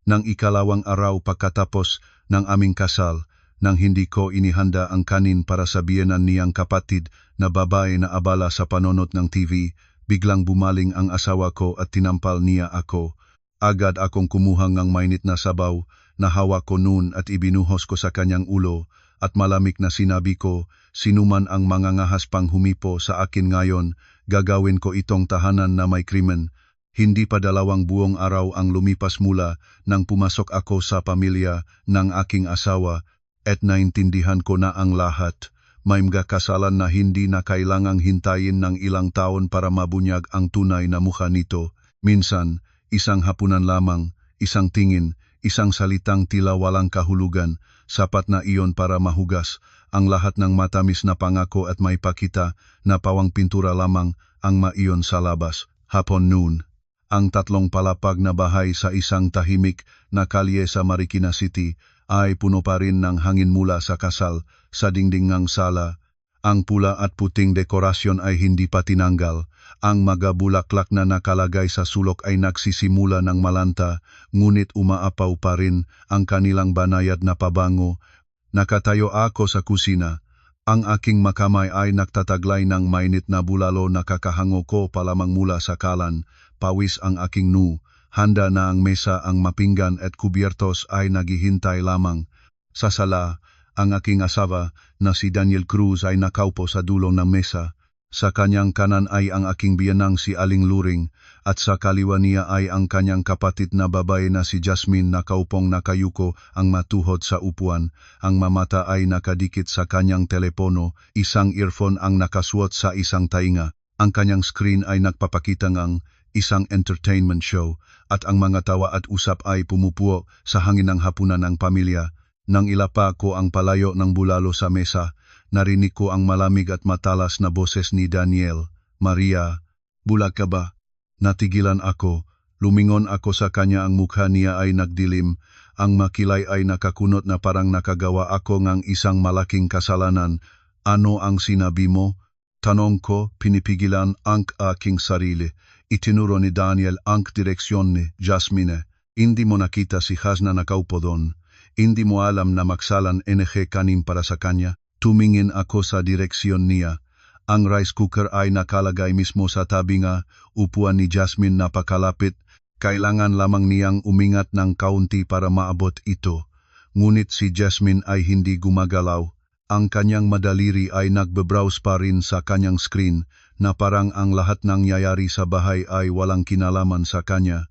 Nang ikalawang araw pagkatapos ng aming kasal, nang hindi ko inihanda ang kanin para sa biyenan niyang kapatid na babae na abala sa panonood ng TV, biglang bumaling ang asawa ko at tinampal niya ako. Agad akong kumuha ng mainit na sabaw na hawak ko noon at ibinuhos ko sa kanyang ulo at malamig na sinabi ko, sinuman ang mangangahas pang humipo sa akin ngayon, gagawin ko itong tahanan na may krimen. Hindi pa 2 buong araw ang lumipas mula nang pumasok ako sa pamilya ng aking asawa at naintindihan ko na ang lahat. May mga kasalan na hindi na kailangang hintayin ng ilang taon para mabunyag ang tunay na mukha nito. Minsan, isang hapunan lamang, isang tingin, isang salitang tila walang kahulugan, sapat na iyon para mahugas ang lahat ng matamis na pangako at may pakita na pawang pintura lamang ang maiyon sa labas. Hapon noon. Ang 3 palapag na bahay sa isang tahimik na kalye sa Marikina City ay puno pa rin ng hangin mula sa kasal sa dingding ng sala. Ang pula at puting dekorasyon ay hindi pa tinanggal. Ang mga bulaklak na nakalagay sa sulok ay nagsisimula ng malanta, ngunit umaapaw pa rin ang kanilang banayad na pabango. Nakatayo ako sa kusina. Ang aking makamay ay nagtataglay ng mainit na bulalo na kakahango ko palamang mula sa kalan. Pawis ang aking noo. Handa na ang mesa, ang mapinggan at kubyertos ay naghihintay lamang. Sa sala, ang aking asawa na si Daniel Cruz ay nakaupo sa dulo ng mesa. Sa kanyang kanan ay ang aking biyanang si Aling Luring at sa kaliwa niya ay ang kanyang kapatid na babae na si Jasmine na kaupong nakayuko ang matuhod sa upuan. Ang mamata ay nakadikit sa kanyang telepono, isang earphone ang nakasuot sa isang tainga. Ang kanyang screen ay nagpapakita ng isang entertainment show at ang mga tawa at usap ay pumupuo sa hangin ng hapunan ng pamilya. Nang ilapa ko ang palayo ng bulalo sa mesa, narinig ko ang malamig at matalas na boses ni Daniel. Maria, bulag ka ba? Natigilan ako. Lumingon ako sa kanya, ang mukha niya ay nagdilim. Ang makilay ay nakakunot na parang nakagawa ako ng isang malaking kasalanan. Ano ang sinabi mo? Tanong ko, pinipigilan ang aking sarili. Itinuro ni Daniel ang direksyon ni Jasmine. Hindi mo nakita si Haz na nakaupo doon. Hindi mo alam na magsalan NG kanin para sa kanya. Tumingin ako sa direksyon niya. Ang rice cooker ay nakalagay mismo sa tabi nga upuan ni Jasmine, napakalapit. Kailangan lamang niyang umingat ng kaunti para maabot ito. Ngunit si Jasmine ay hindi gumagalaw. Ang kanyang madaliri ay nagbe-browse pa rin sa kanyang screen na parang ang lahat ng nangyayari sa bahay ay walang kinalaman sa kanya.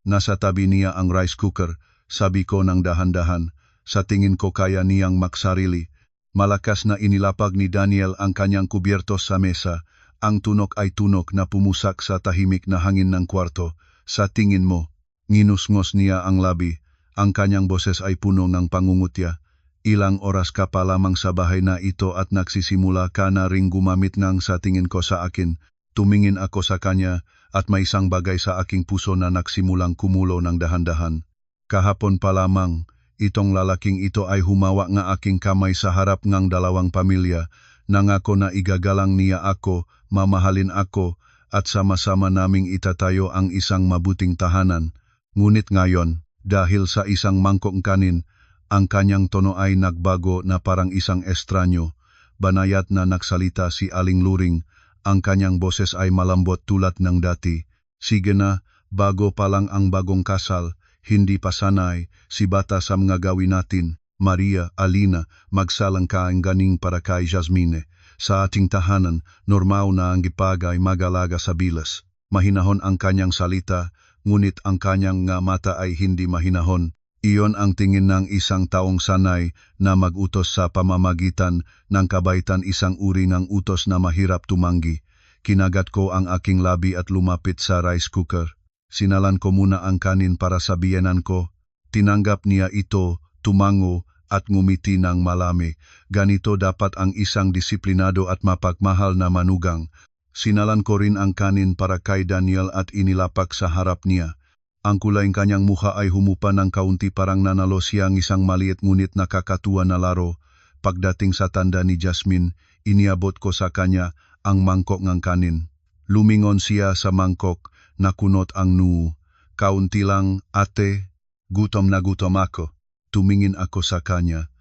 Nasa tabi niya ang rice cooker, sabi ko ng dahan-dahan. Sa tingin ko kaya niyang magsarili. Malakas na inilapag ni Daniel ang kanyang kubyertos sa mesa. Ang tunok ay tunok na pumusak sa tahimik na hangin ng kwarto. Sa tingin mo, nginusngos niya ang labi. Ang kanyang boses ay puno ng pangungutya. Ilang oras ka pa lamang sa bahay na ito at nagsisimula ka na ring gumamit ng sa tingin ko sa akin. Tumingin ako sa kanya at may isang bagay sa aking puso na nagsimulang kumulo ng dahan-dahan. Kahapon pa lamang, itong lalaking ito ay humawa ng aking kamay sa harap ng 2 pamilya. Nangako na igagalang niya ako, mamahalin ako, at sama-sama naming itatayo ang isang mabuting tahanan. Ngunit ngayon, dahil sa isang mangkok kanin, ang kanyang tono ay nagbago na parang isang estranyo. Banayad na nagsalita si Aling Luring. Ang kanyang boses ay malambot tulad ng dati. Sige na, bago pa lang ang bagong kasal, hindi pa sanay, si bata sa mga gawin natin. Maria, Alina, magsalang ka ang ganing para kay Jasmine. Sa ating tahanan, normal na ang gipagay magalaga sa bilas. Mahinahon ang kanyang salita, ngunit ang kanyang nga mata ay hindi mahinahon. Iyon ang tingin ng isang taong sanay na mag-utos sa pamamagitan ng kabaitan, isang uri ng utos na mahirap tumanggi. Kinagat ko ang aking labi at lumapit sa rice cooker. Sinalan ko muna ang kanin para sa biyenan ko. Tinanggap niya ito, tumango at ngumiti ng malami. Ganito dapat ang isang disiplinado at mapagmahal na manugang. Sinalan ko rin ang kanin para kay Daniel at inilapak sa harap niya. Ang kulay kanyang mukha ay humupa ng kaunti, parang nanalo siyang isang maliit ngunit nakakatuwa na laro. Pagdating sa tanda ni Jasmine, iniabot ko sa kanya ang mangkok ng kanin. Lumingon siya sa mangkok, nakunot ang noo. Kaunti lang, ate. Gutom na gutom ako. Tumingin ako sa kanya.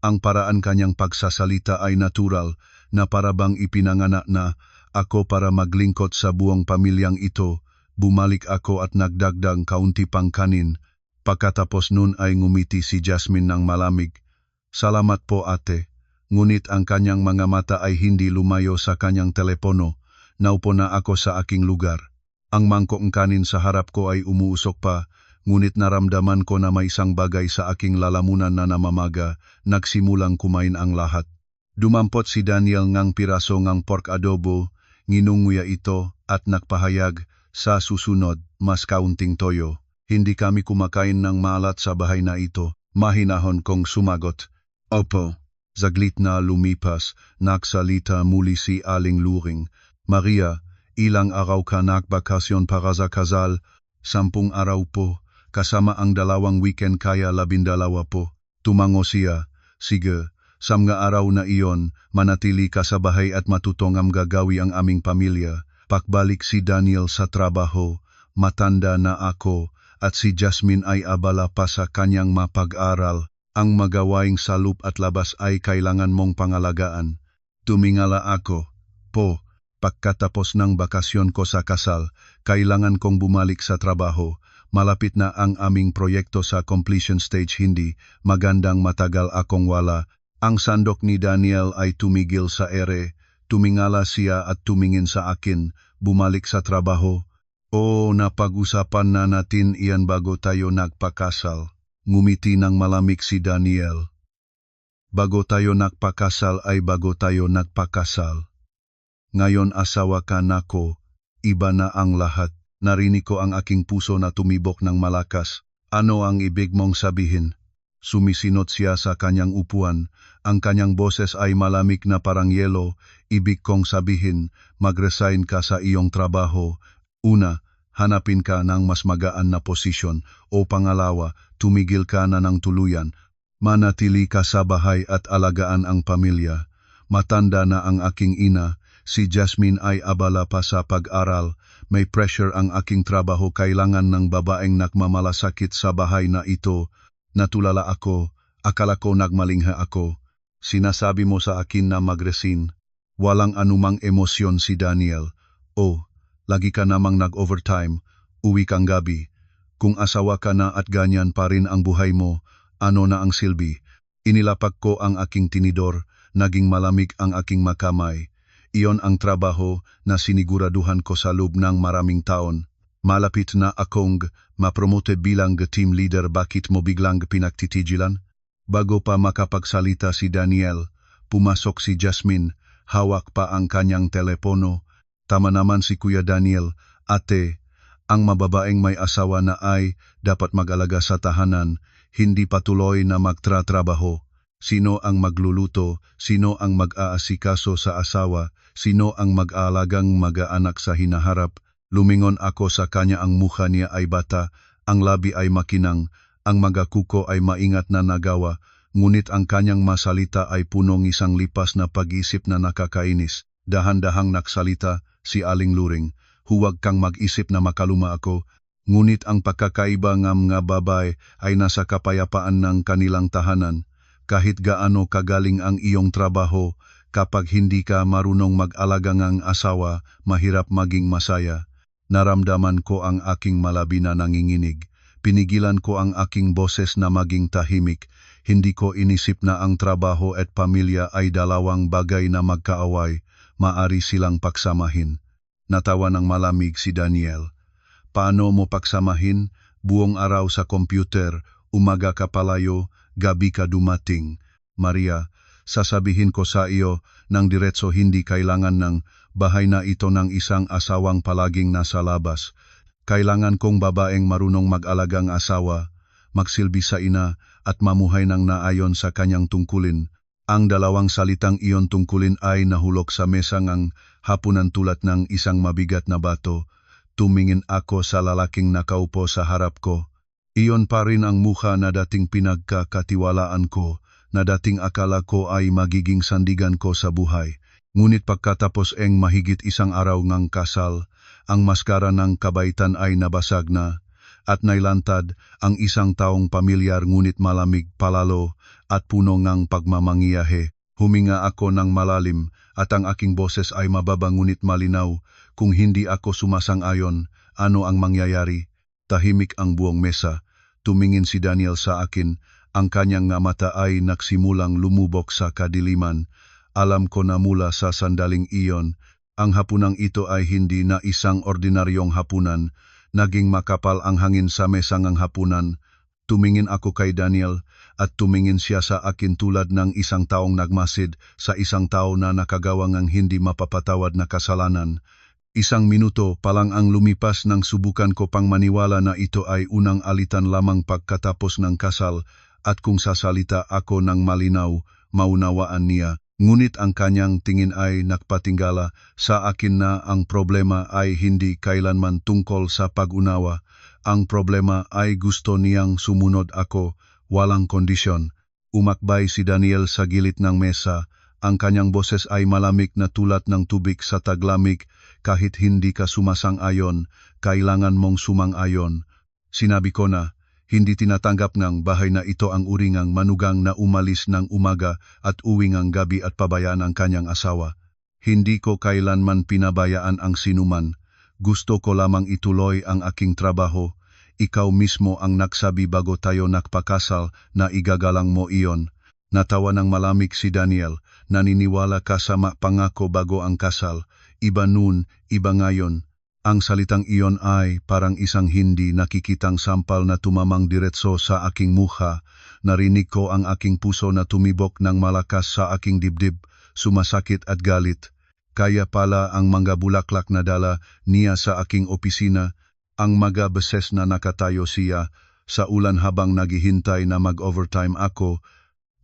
Ang paraan kanyang pagsasalita ay natural na parabang ipinanganak na ako para maglingkod sa buong pamilyang ito. Bumalik ako at nagdagdag kaunti pang kanin. Pagkatapos nun ay ngumiti si Jasmine ng malamig. Salamat po ate. Ngunit ang kanyang mga mata ay hindi lumayo sa kanyang telepono. Naupo na ako sa aking lugar. Ang mangkok kanin sa harap ko ay umuusok pa, ngunit naramdaman ko na may isang bagay sa aking lalamunan na namamaga, nagsimulang kumain ang lahat. Dumampot si Daniel ngang piraso ngang pork adobo, nginunguya ito at nagpahayag, sa susunod, mas kaunting toyo. Hindi kami kumakain ng maalat sa bahay na ito. Mahinahon kong sumagot. Opo. Saglit na lumipas, nagsalita muli si Aling Luring. Maria, ilang araw ka nagbakasyon para sa kasal? 10 araw po, kasama ang 2 weekend kaya 12 po. Tumango siya. Sige, sa mga araw na iyon, manatili ka sa bahay at matutong ang gagawi ang aming pamilya. Pakbalik si Daniel sa trabaho, matanda na ako, at si Jasmine ay abala pa sa kanyang mapag-aral. Ang magawaing sa loob at labas ay kailangan mong pangalagaan. Tumingala ako. Po, pagkatapos ng bakasyon ko sa kasal, kailangan kong bumalik sa trabaho. Malapit na ang aming proyekto sa completion stage, hindi magandang matagal akong wala. Ang sandok ni Daniel ay tumigil sa ere. Tumingala siya at tumingin sa akin. Bumalik sa trabaho. Napag-usapan na natin iyan bago tayo nagpakasal. Ngumiti ng malamig si Daniel. Bago tayo nagpakasal ay bago tayo nagpakasal. Ngayon asawa ka na ko, iba na ang lahat. Narinig ko ang aking puso na tumibok ng malakas. Ano ang ibig mong sabihin? Sumisinot siya sa kanyang upuan. Ang kanyang boses ay malamig na parang yelo. Ibig kong sabihin, mag-resign ka sa iyong trabaho. Una, hanapin ka ng mas magaan na posisyon. O pangalawa, tumigil ka na ng tuluyan. Manatili ka sa bahay at alagaan ang pamilya. Matanda na ang aking ina. Si Jasmine ay abala pa sa pag-aral. May pressure ang aking trabaho, kailangan ng babaeng nagmamalasakit sa bahay na ito. Natulala ako, akala ko nagmalingha ako. Sinasabi mo sa akin na mag-resign. Walang anumang emosyon si Daniel. Lagi ka namang nag-overtime, uwi kang gabi. Kung asawa ka na at ganyan pa rin ang buhay mo, ano na ang silbi? Inilapak ko ang aking tinidor, naging malamig ang aking makamay. Iyon ang trabaho na siniguraduhan ko sa loob ng maraming taon. Malapit na akong mapromote bilang team leader, bakit mo biglang pinagtitigilan? Bago pa makapagsalita si Daniel, pumasok si Jasmine, hawak pa ang kanyang telepono. Tama naman si Kuya Daniel, ate, ang mababaeng may asawa na ay dapat mag-alaga sa tahanan, hindi patuloy na magtratrabaho. Sino ang magluluto, sino ang mag-aasikaso sa asawa, sino ang mag-aalagang mag-aanak sa hinaharap. Lumingon ako sa kanya, ang mukha niya ay bata, ang labi ay makinang, ang mga kuko ay maingat na nagawa, ngunit ang kanyang masalita ay punong isang lipas na pag-isip na nakakainis. Dahan-dahang nagsalita si Aling Luring, huwag kang mag-isip na makaluma ako, ngunit ang pagkakaiba ng mga babae ay nasa kapayapaan ng kanilang tahanan. Kahit gaano kagaling ang iyong trabaho, kapag hindi ka marunong mag-alaga ng asawa, mahirap maging masaya. Naramdaman ko ang aking malabi na nanginginig. Pinigilan ko ang aking boses na maging tahimik. Hindi ko inisip na ang trabaho at pamilya ay dalawang bagay na magkaaway. Maari silang pagsamahin. Natawa ng malamig si Daniel. Paano mo pagsamahin? Buong araw sa computer, umaga ka palayo, gabi ka dumating. Maria, sasabihin ko sa iyo, ng diretso, hindi kailangan ng bahay na ito ng isang asawang palaging nasa labas. Kailangan kong babaeng marunong mag-alagang asawa, magsilbi sa ina at mamuhay ng naayon sa kanyang tungkulin. Ang dalawang salitang iyon tungkulin ay nahulog sa mesa ng hapunan tulad ng isang mabigat na bato. Tumingin ako sa lalaking nakaupo sa harap ko. Iyon pa rin ang mukha na dating pinagkakatiwalaan ko, na dating akala ko ay magiging sandigan ko sa buhay. Ngunit pagkatapos ng mahigit isang araw ng kasal, ang maskara ng kabaitan ay nabasag na. at nailantad ang isang taong pamilyar ngunit malamig palalo at puno ng pagmamangiyahe. Huminga ako ng malalim at ang aking boses ay mababa ngunit malinaw. Kung hindi ako sumasang-ayon, ano ang mangyayari? Tahimik ang buong mesa. Tumingin si Daniel sa akin. Ang kanyang nga mata ay nagsimulang lumubog sa kadiliman. Alam ko na mula sa sandaling iyon, ang hapunang ito ay hindi na isang ordinaryong hapunan. Naging makapal ang hangin sa mesang ang hapunan. Tumingin ako kay Daniel at tumingin siya sa akin tulad ng isang taong nagmasid sa isang tao na nakagawa ng hindi mapapatawad na kasalanan. Isang minuto pa lang ang lumipas nang subukan ko pang maniwala na ito ay unang alitan lamang pagkatapos ng kasal at kung sasalita ako ng malinaw, maunawaan niya. Ngunit ang kanyang tingin ay nagpatinggala sa akin na ang problema ay hindi kailanman tungkol sa pag-unawa. Ang problema ay gusto niyang sumunod ako, walang kondisyon. Umakbay si Daniel sa gilid ng mesa. Ang kanyang boses ay malamig na tulad ng tubig sa taglamig. Kahit hindi ka sumasang-ayon, kailangan mong sumang-ayon. Sinabi ko na, hindi tinatanggap ng bahay na ito ang uringang manugang na umalis ng umaga at uwi ng gabi at pabayaan ang kanyang asawa. Hindi ko kailanman pinabayaan ang sinuman. Gusto ko lamang ituloy ang aking trabaho. Ikaw mismo ang nagsabi bago tayo nagpakasal na igagalang mo iyon. Natawa ng malamig si Daniel. Naniniwala ka sa pangako bago ang kasal. Iba nun, iba ngayon. Ang salitang iyon ay parang isang hindi nakikitang sampal na tumamang diretso sa aking mukha. Narinig ko ang aking puso na tumibok ng malakas sa aking dibdib, sumasakit at galit. Kaya pala ang mga bulaklak na dala niya sa aking opisina, ang mga beses na nakatayo siya sa ulan habang naghihintay na mag-overtime ako,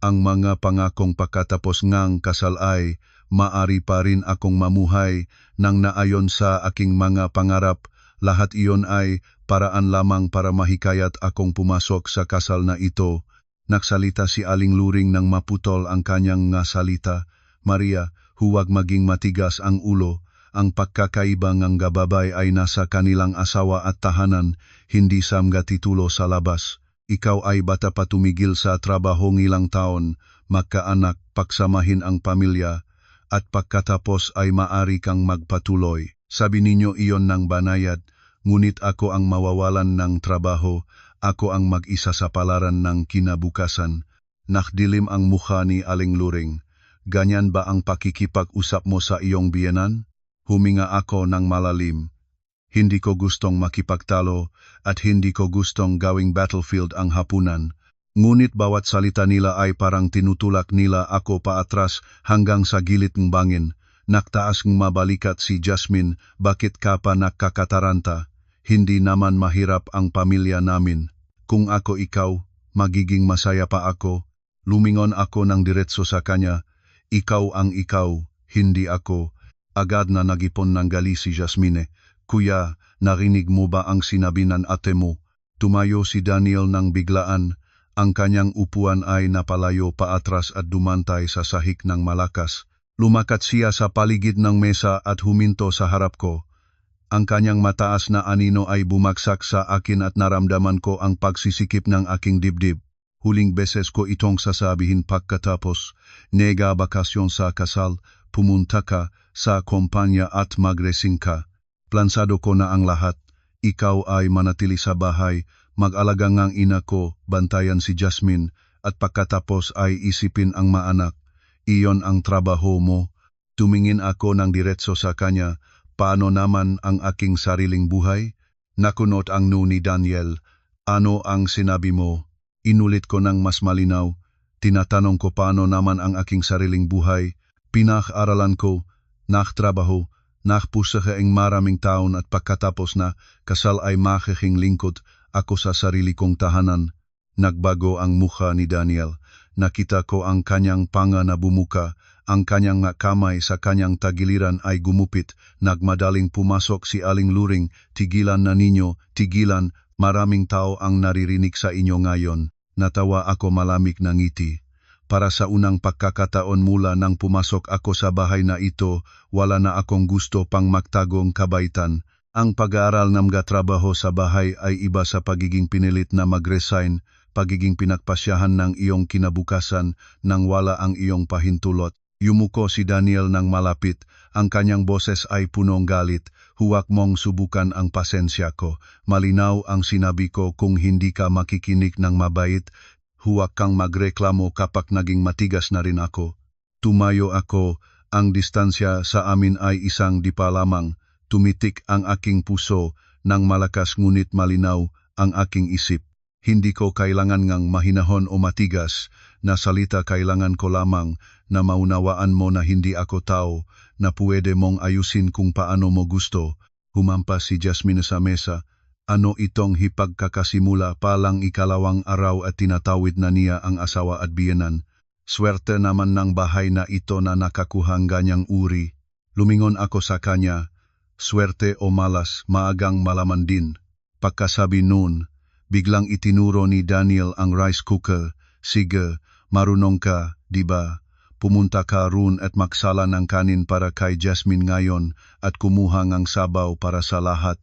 ang mga pangakong pagkatapos ngang kasal ay maari pa rin akong mamuhay nang naayon sa aking mga pangarap. Lahat iyon ay paraan lamang para mahikayat akong pumasok sa kasal na ito. Nagsalita si Aling Luring nang maputol ang kanyang nga salita. Maria, huwag maging matigas ang ulo. Ang pagkakaiba ng gababay ay nasa kanilang asawa at tahanan, hindi sa mga titulo sa labas. Ikaw ay bata pa tumigil sa trabaho ng ilang taon, magkaanak, pagsamahin ang pamilya, at pagkatapos ay maari kang magpatuloy. Sabi ninyo iyon ng banayad, ngunit ako ang mawawalan ng trabaho, ako ang mag-isa sa palaran ng kinabukasan. Nakdilim ang mukha ni Aling Luring. Ganyan ba ang pakikipag-usap mo sa iyong biyenan? Huminga ako ng malalim. Hindi ko gustong makipagtalo at hindi ko gustong gawing battlefield ang hapunan. Ngunit bawat salita nila ay parang tinutulak nila ako paatras hanggang sa gilid ng bangin. Naktaas ng mabalikat si Jasmine, bakit ka pa nakakataranta? Hindi naman mahirap ang pamilya namin. Kung ako ikaw, magiging masaya pa ako. Lumingon ako ng diretso sa kanya. Ikaw ang ikaw, hindi ako. Agad na nagipon ng gali si Jasmine. Kuya, narinig mo ba ang sinabi ng ate mo? Tumayo si Daniel ng biglaan. Ang kanyang upuan ay napalayo paatras at dumantay sa sahig ng malakas. Lumakat siya sa paligid ng mesa at huminto sa harap ko. Ang kanyang mataas na anino ay bumagsak sa akin at naramdaman ko ang pagsisikip ng aking dibdib. Huling beses ko itong sasabihin pagkatapos, nega bakasyon sa kasal, pumunta ka sa kumpanya at magresing ka. Plansado ko na ang lahat. Ikaw ay manatili sa bahay, mag-alaga ngang ina ko, bantayan si Jasmine, at pagkatapos ay isipin ang maanak. Iyon ang trabaho mo. Tumingin ako ng diretso sa kanya. Paano naman ang aking sariling buhay? Nakunot ang no ni Daniel. Ano ang sinabi mo? Inulit ko ng mas malinaw. Tinatanong ko paano naman ang aking sariling buhay. Pinag-aralan ko, naktrabaho, nakpusahaing maraming taon at pagkatapos na kasal ay makiking lingkod ako sa sarili kong tahanan. Nagbago ang mukha ni Daniel. Nakita ko ang kanyang panga na bumuka, ang kanyang kamay sa kanyang tagiliran ay gumupit. Nagmadaling pumasok si Aling Luring, tigilan na ninyo, tigilan, maraming tao ang naririnig sa inyo ngayon. Natawa ako malamig na ngiti. Para sa unang pagkakataon mula nang pumasok ako sa bahay na ito, wala na akong gusto pang magtagong kabaitan. Ang pag-aaral ng mga trabaho sa bahay ay iba sa pagiging pinilit na mag-resign, pagiging pinagpasyahan ng iyong kinabukasan nang wala ang iyong pahintulot. Yumuko si Daniel ng malapit, ang kanyang boses ay punong galit. Huwag mong subukan ang pasensya ko. Malinaw ang sinabi ko, kung hindi ka makikinig ng mabait, huwag kang magreklamo kapag naging matigas na rin ako. Tumayo ako, ang distansya sa amin ay isang dipa lamang. Tumitik ang aking puso ng malakas ngunit malinaw ang aking isip. Hindi ko kailangan ngang mahinahon o matigas na salita, kailangan ko lamang na maunawaan mo na hindi ako tao na pwede mong ayusin kung paano mo gusto. Humampas si Jasmine sa mesa. Ano itong hipagkakasimula pa lang ikalawang araw at tinatawid na niya ang asawa at biyenan. Swerte naman ng bahay na ito na nakakuhang ganyang uri. Lumingon ako sa kanya. Swerte o malas, maagang malaman din. Pagkasabi noon, biglang itinuro ni Daniel ang rice cooker. Sige, marunong ka, di ba? Pumunta ka roon at magsala ng kanin para kay Jasmine ngayon at kumuha ng sabaw para sa lahat.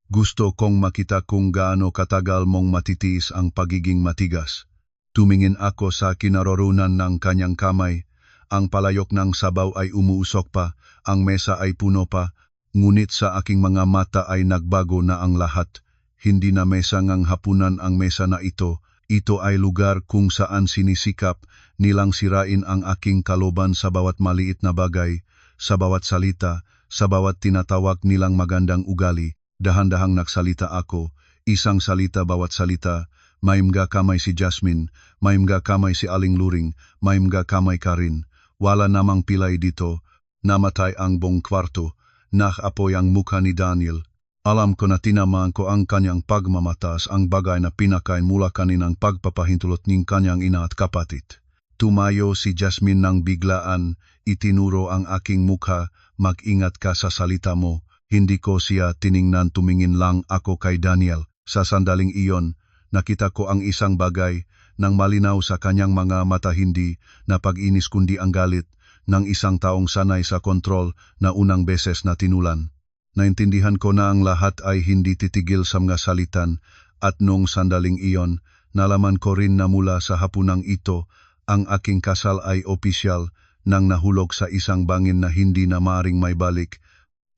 Gusto kong makita kung gaano katagal mong matitiis ang pagiging matigas. Tumingin ako sa kinaroroonan ng kanyang kamay. Ang palayok ng sabaw ay umuusok pa, ang mesa ay puno pa. Ngunit sa aking mga mata ay nagbago na ang lahat. Hindi na mesa ngang hapunan ang mesa na ito. Ito ay lugar kung saan sinisikap nilang sirain ang aking kalooban sa bawat maliit na bagay, sa bawat salita, sa bawat tinatawag nilang magandang ugali. Dahan-dahang nagsalita ako, isang salita bawat salita. May mga kamay si Jasmine, may mga kamay si Aling Luring, may mga kamay ka rin. Wala namang pilay dito. Namatay ang buong kwarto. Nakapoy ang mukha ni Daniel. Alam ko na tinamaan ko ang kanyang pagmamatas, ang bagay na pinakain mula kaninang pagpapahintulot ng kanyang ina at kapatid. Tumayo si Jasmine ng biglaan, itinuro ang aking mukha, mag-ingat ka sa salita mo. Hindi ko siya tiningnan, tumingin lang ako kay Daniel. Sa sandaling iyon, nakita ko ang isang bagay nang malinaw sa kanyang mga mata, hindi na pag-inis kundi ang galit ng isang taong sanay sa kontrol na unang beses na tinulan. Naintindihan ko na ang lahat ay hindi titigil sa mga salitan at nung sandaling iyon, nalaman ko rin na mula sa hapunang ito, ang aking kasal ay opisyal nang nahulog sa isang bangin na hindi na maaring may balik.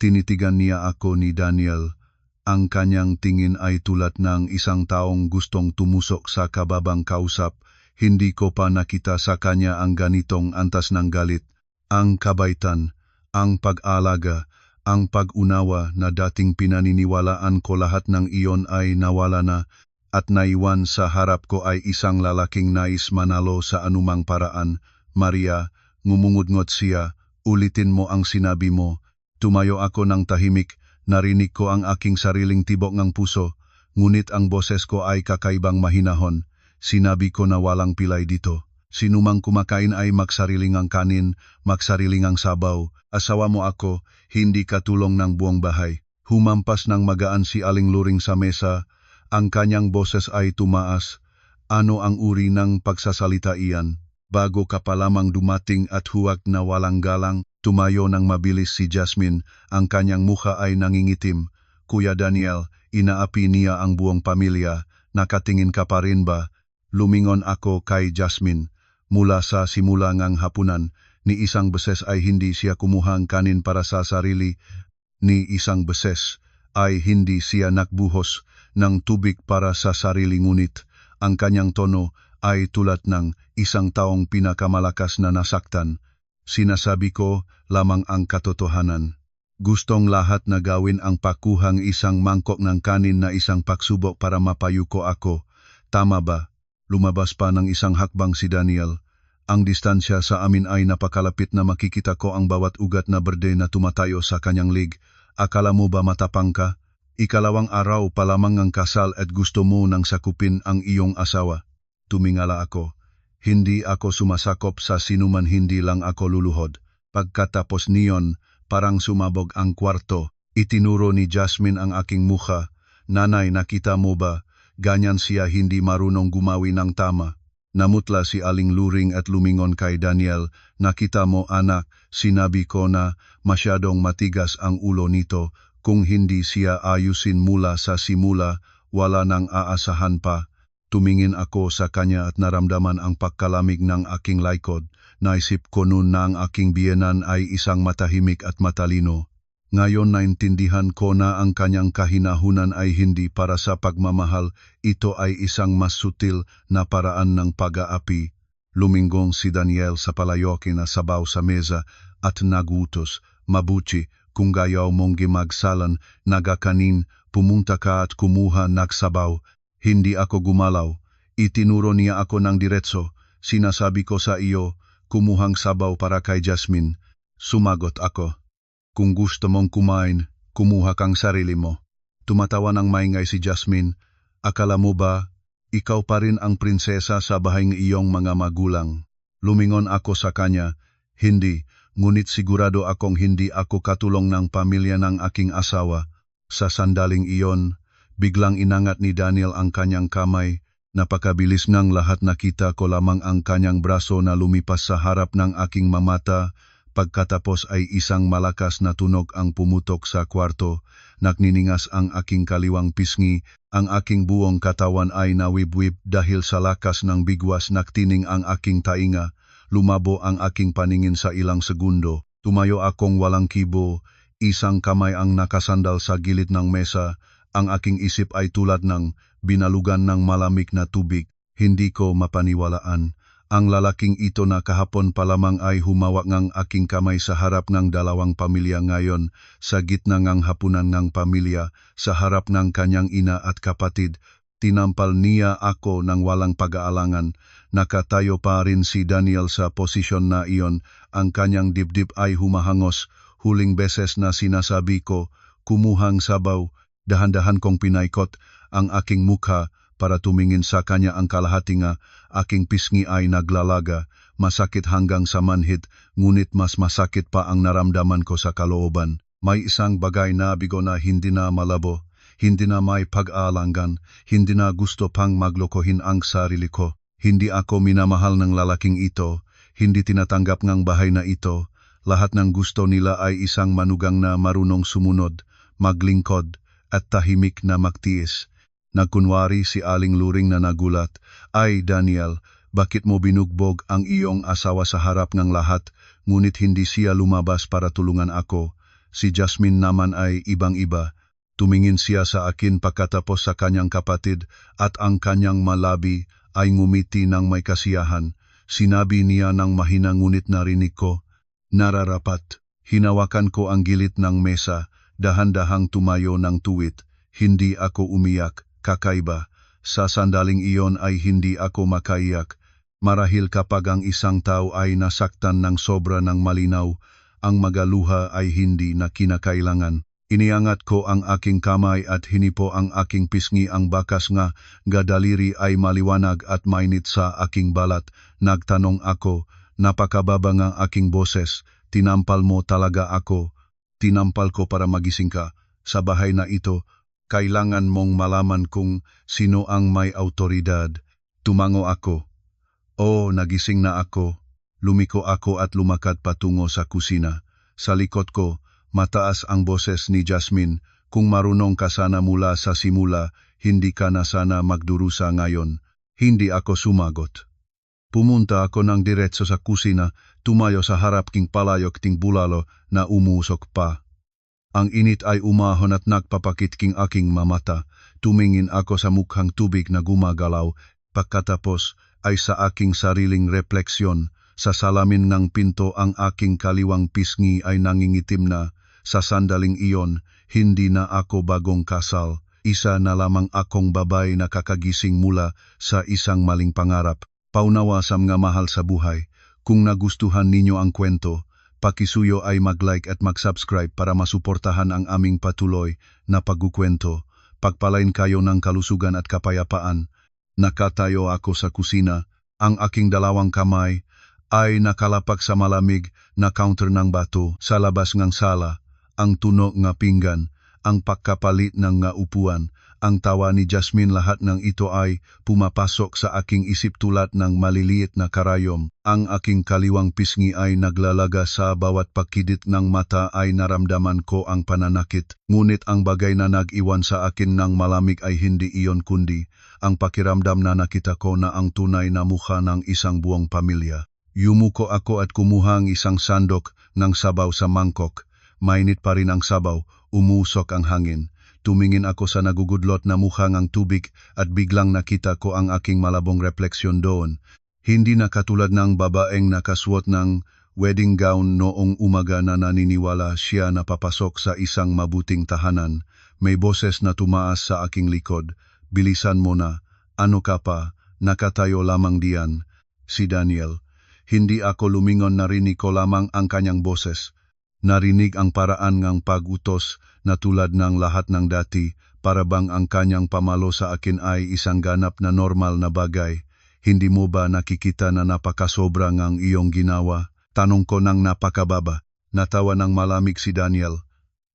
Tinitigan niya ako ni Daniel. Ang kanyang tingin ay tulad ng isang taong gustong tumusok sa kababang kausap. Hindi ko pa nakita sa kanya ang ganitong antas ng galit. Ang kabaitan, ang pag-alaga, ang pag-unawa na dating pinaniniwalaan ko, lahat ng iyon ay nawala na at naiwan sa harap ko ay isang lalaking nais manalo sa anumang paraan. Maria, ngumungot siya, ulitin mo ang sinabi mo. Tumayo ako ng tahimik, narinig ko ang aking sariling tibok ng puso, ngunit ang boses ko ay kakaibang mahinahon. Sinabi ko na walang pilay dito. Sinumang kumakain ay magsariling ang kanin, magsariling ang sabaw. Asawa mo ako, hindi katulong ng buong bahay. Humampas ng magaan si Aling Luring sa mesa. Ang kanyang boses ay tumaas. Ano ang uri ng pagsasalita iyan? Bago ka pa lamang dumating at huwag na walang galang. Tumayo ng mabilis si Jasmine. Ang kanyang mukha ay nangingitim. Kuya Daniel, inaapi niya ang buong pamilya. Nakatingin ka pa rin ba? Lumingon ako kay Jasmine. Mula sa simula ngang hapunan, ni isang beses ay hindi siya kumuhang kanin para sa sarili, ni isang beses ay hindi siya nagbuhos ng tubig para sa sarili, ngunit ang kanyang tono ay tulad ng isang taong pinakamalakas na nasaktan. Sinasabi ko lamang ang katotohanan. Gustong lahat na gawin ang pakuhang isang mangkok ng kanin na isang pagsubok para mapayuko ako. Tama ba? Lumabas pa ng isang hakbang si Daniel. Ang distansya sa amin ay napakalapit na makikita ko ang bawat ugat na berde na tumatayo sa kanyang lig. Akala mo ba matapang ka? Ikalawang araw pa lamang ang kasal at gusto mo nang sakupin ang iyong asawa. Tumingala ako. Hindi ako sumasakop sa sinuman, hindi lang ako luluhod. Pagkatapos niyon, parang sumabog ang kwarto. Itinuro ni Jasmine ang aking mukha. Nanay, nakita mo ba? Ganyan siya, hindi marunong gumawi ng tama. Namutla si Aling Luring at lumingon kay Daniel. Nakita mo anak, sinabi ko na masyadong matigas ang ulo nito. Kung hindi siya ayusin mula sa simula, wala nang aasahan pa. Tumingin ako sa kanya at naramdaman ang pagkalamig ng aking likod. Naisip ko noon na ang aking biyenan ay isang matahimik at matalino. Ngayon naintindihan ko na ang kanyang kahinahunan ay hindi para sa pagmamahal, ito ay isang mas sutil na paraan ng pag-aapi. Luminggong si Daniel sa palayoki na sabaw sa mesa at nagutos, "Mabuti, kung gayaw mong gimagsalan, nagakanin, pumunta ka at kumuha nagsabaw." Hindi ako gumalaw. Itinuro niya ako ng diretso. "Sinasabi ko sa iyo, kumuhang sabaw para kay Jasmine." Sumagot ako. "Kung gusto mong kumain, kumuha kang sarili mo." Tumatawa ng maingay si Jasmine. "Akala mo ba, ikaw pa rin ang prinsesa sa bahay ng iyong mga magulang?" Lumingon ako sa kanya. "Hindi, ngunit sigurado akong hindi ako katulong ng pamilya ng aking asawa." Sa sandaling iyon, biglang inangat ni Daniel ang kanyang kamay. Napakabilis ng lahat, nakita ko lamang ang kanyang braso na lumipas sa harap ng aking mamata. Pagkatapos ay isang malakas na tunog ang pumutok sa kwarto. Nakniningas ang aking kaliwang pisngi, ang aking buong katawan ay nawibwib dahil sa lakas ng bigwas. Naktining ang aking tainga, lumabo ang aking paningin sa ilang segundo. Tumayo akong walang kibo, isang kamay ang nakasandal sa gilid ng mesa. Ang aking isip ay tulad ng binalugan ng malamig na tubig. Hindi ko mapaniwalaan. Ang lalaking ito na kahapon pa lamang ay humawak ng aking kamay sa harap ng dalawang pamilya, ngayon sa gitna ng hapunan ng pamilya, sa harap ng kanyang ina at kapatid, tinampal niya ako ng walang pag-aalangan. Nakatayo pa rin si Daniel sa posisyon na iyon, ang kanyang dibdib ay humahangos. Huling beses na sinasabi ko, "Kumuhang sabaw." Dahan-dahan kong pinaikot ang aking mukha para tumingin sa kanya. Ang kalahati nga aking pisngi ay naglalaga, masakit hanggang sa manhid, ngunit mas masakit pa ang naramdaman ko sa kalooban. May isang bagay na bigo na hindi na malabo, hindi na may pag-aalangan, hindi na gusto pang maglokohin ang sarili ko. Hindi ako minamahal ng lalaking ito, hindi tinatanggap ng bahay na ito. Lahat ng gusto nila ay isang manugang na marunong sumunod, maglingkod, at tahimik na magtiis. Nagkunwari si Aling Luring na nagulat. "Ay Daniel, bakit mo binugbog ang iyong asawa sa harap ng lahat?" Ngunit hindi siya lumabas para tulungan ako. Si Jasmine naman ay ibang-iba. Tumingin siya sa akin pagkatapos sa kanyang kapatid at ang kanyang malabi ay ngumiti ng may kasiyahan. Sinabi niya ng mahina ngunit narinig ko, "Nararapat." Hinawakan ko ang gilid ng mesa, dahan-dahang tumayo ng tuwid. Hindi ako umiyak. Kakaiba, sa sandaling iyon ay hindi ako makaiyak. Marahil kapag ang isang tao ay nasaktan ng sobra ng malinaw, ang magaluha ay hindi na kinakailangan. Iniangat ko ang aking kamay at hinipo ang aking pisngi. Ang bakas nga gadaliri ay maliwanag at mainit sa aking balat. Nagtanong ako, "Napakababa ng aking boses, tinampal mo talaga ako?" "Tinampal ko para magising ka. Sa bahay na ito, kailangan mong malaman kung sino ang may autoridad." Tumango ako. "Oh, nagising na ako." Lumiko ako at lumakad patungo sa kusina. Sa likod ko, mataas ang boses ni Jasmine, "Kung marunong ka sana mula sa simula, hindi ka na sana magdurusa ngayon." Hindi ako sumagot. Pumunta ako ng diretso sa kusina, tumayo sa harap king palayok ting bulalo na umusok pa. Ang init ay umahon at nagpapakit king aking mamata. Tumingin ako sa mukhang tubig na gumagalaw. Pagkatapos ay sa aking sariling refleksyon. Sa salamin ng pinto ang aking kaliwang pisngi ay nangingitim na. Sa sandaling iyon, hindi na ako bagong kasal. Isa na lamang akong babae na kakagising mula sa isang maling pangarap. Paunawa sa mga mahal sa buhay. Kung nagustuhan ninyo ang kwento, pakisuyo ay mag-like at mag-subscribe para masuportahan ang aming patuloy na pagkukwento. Pagpalain kayo ng kalusugan at kapayapaan. Nakatayo ako sa kusina. Ang aking dalawang kamay ay nakalapak sa malamig na counter ng bato. Sa labas ng sala, ang tunog ng pinggan, ang pagkapalit ng upuan, Ang tawa ni Jasmine, lahat ng ito ay pumapasok sa aking isip tulad ng maliliit na karayom. Ang aking kaliwang pisngi ay naglalaga, sa bawat pakidit ng mata ay naramdaman ko ang pananakit. Ngunit ang bagay na nag-iwan sa akin ng malamig ay hindi iyon kundi ang pakiramdam na nakita ko na ang tunay na mukha ng isang buong pamilya. Yumuko ako at kumuha ang isang sandok ng sabaw sa mangkok. Mainit pa rin ang sabaw, umusok ang hangin. Tumingin ako sa nagugudlot na mukha ng tubig at biglang nakita ko ang aking malabong refleksyon doon. Hindi na katulad ng babaeng nakasuot ng wedding gown noong umaga na naniniwala siya na papasok sa isang mabuting tahanan. May boses na tumaas sa aking likod. Bilisan mo na. Ano ka pa? Nakatayo lamang diyan. Si Daniel. Hindi ako lumingon, narinig ko lamang ang kanyang boses. Narinig ang paraan ng pag-utos na tulad ng lahat ng dati, para bang ang kanyang pamalo sa akin ay isang ganap na normal na bagay. Hindi mo ba nakikita na napakasobra ng iyong ginawa? Tanong ko ng napakababa. Natawa ng malamig si Daniel.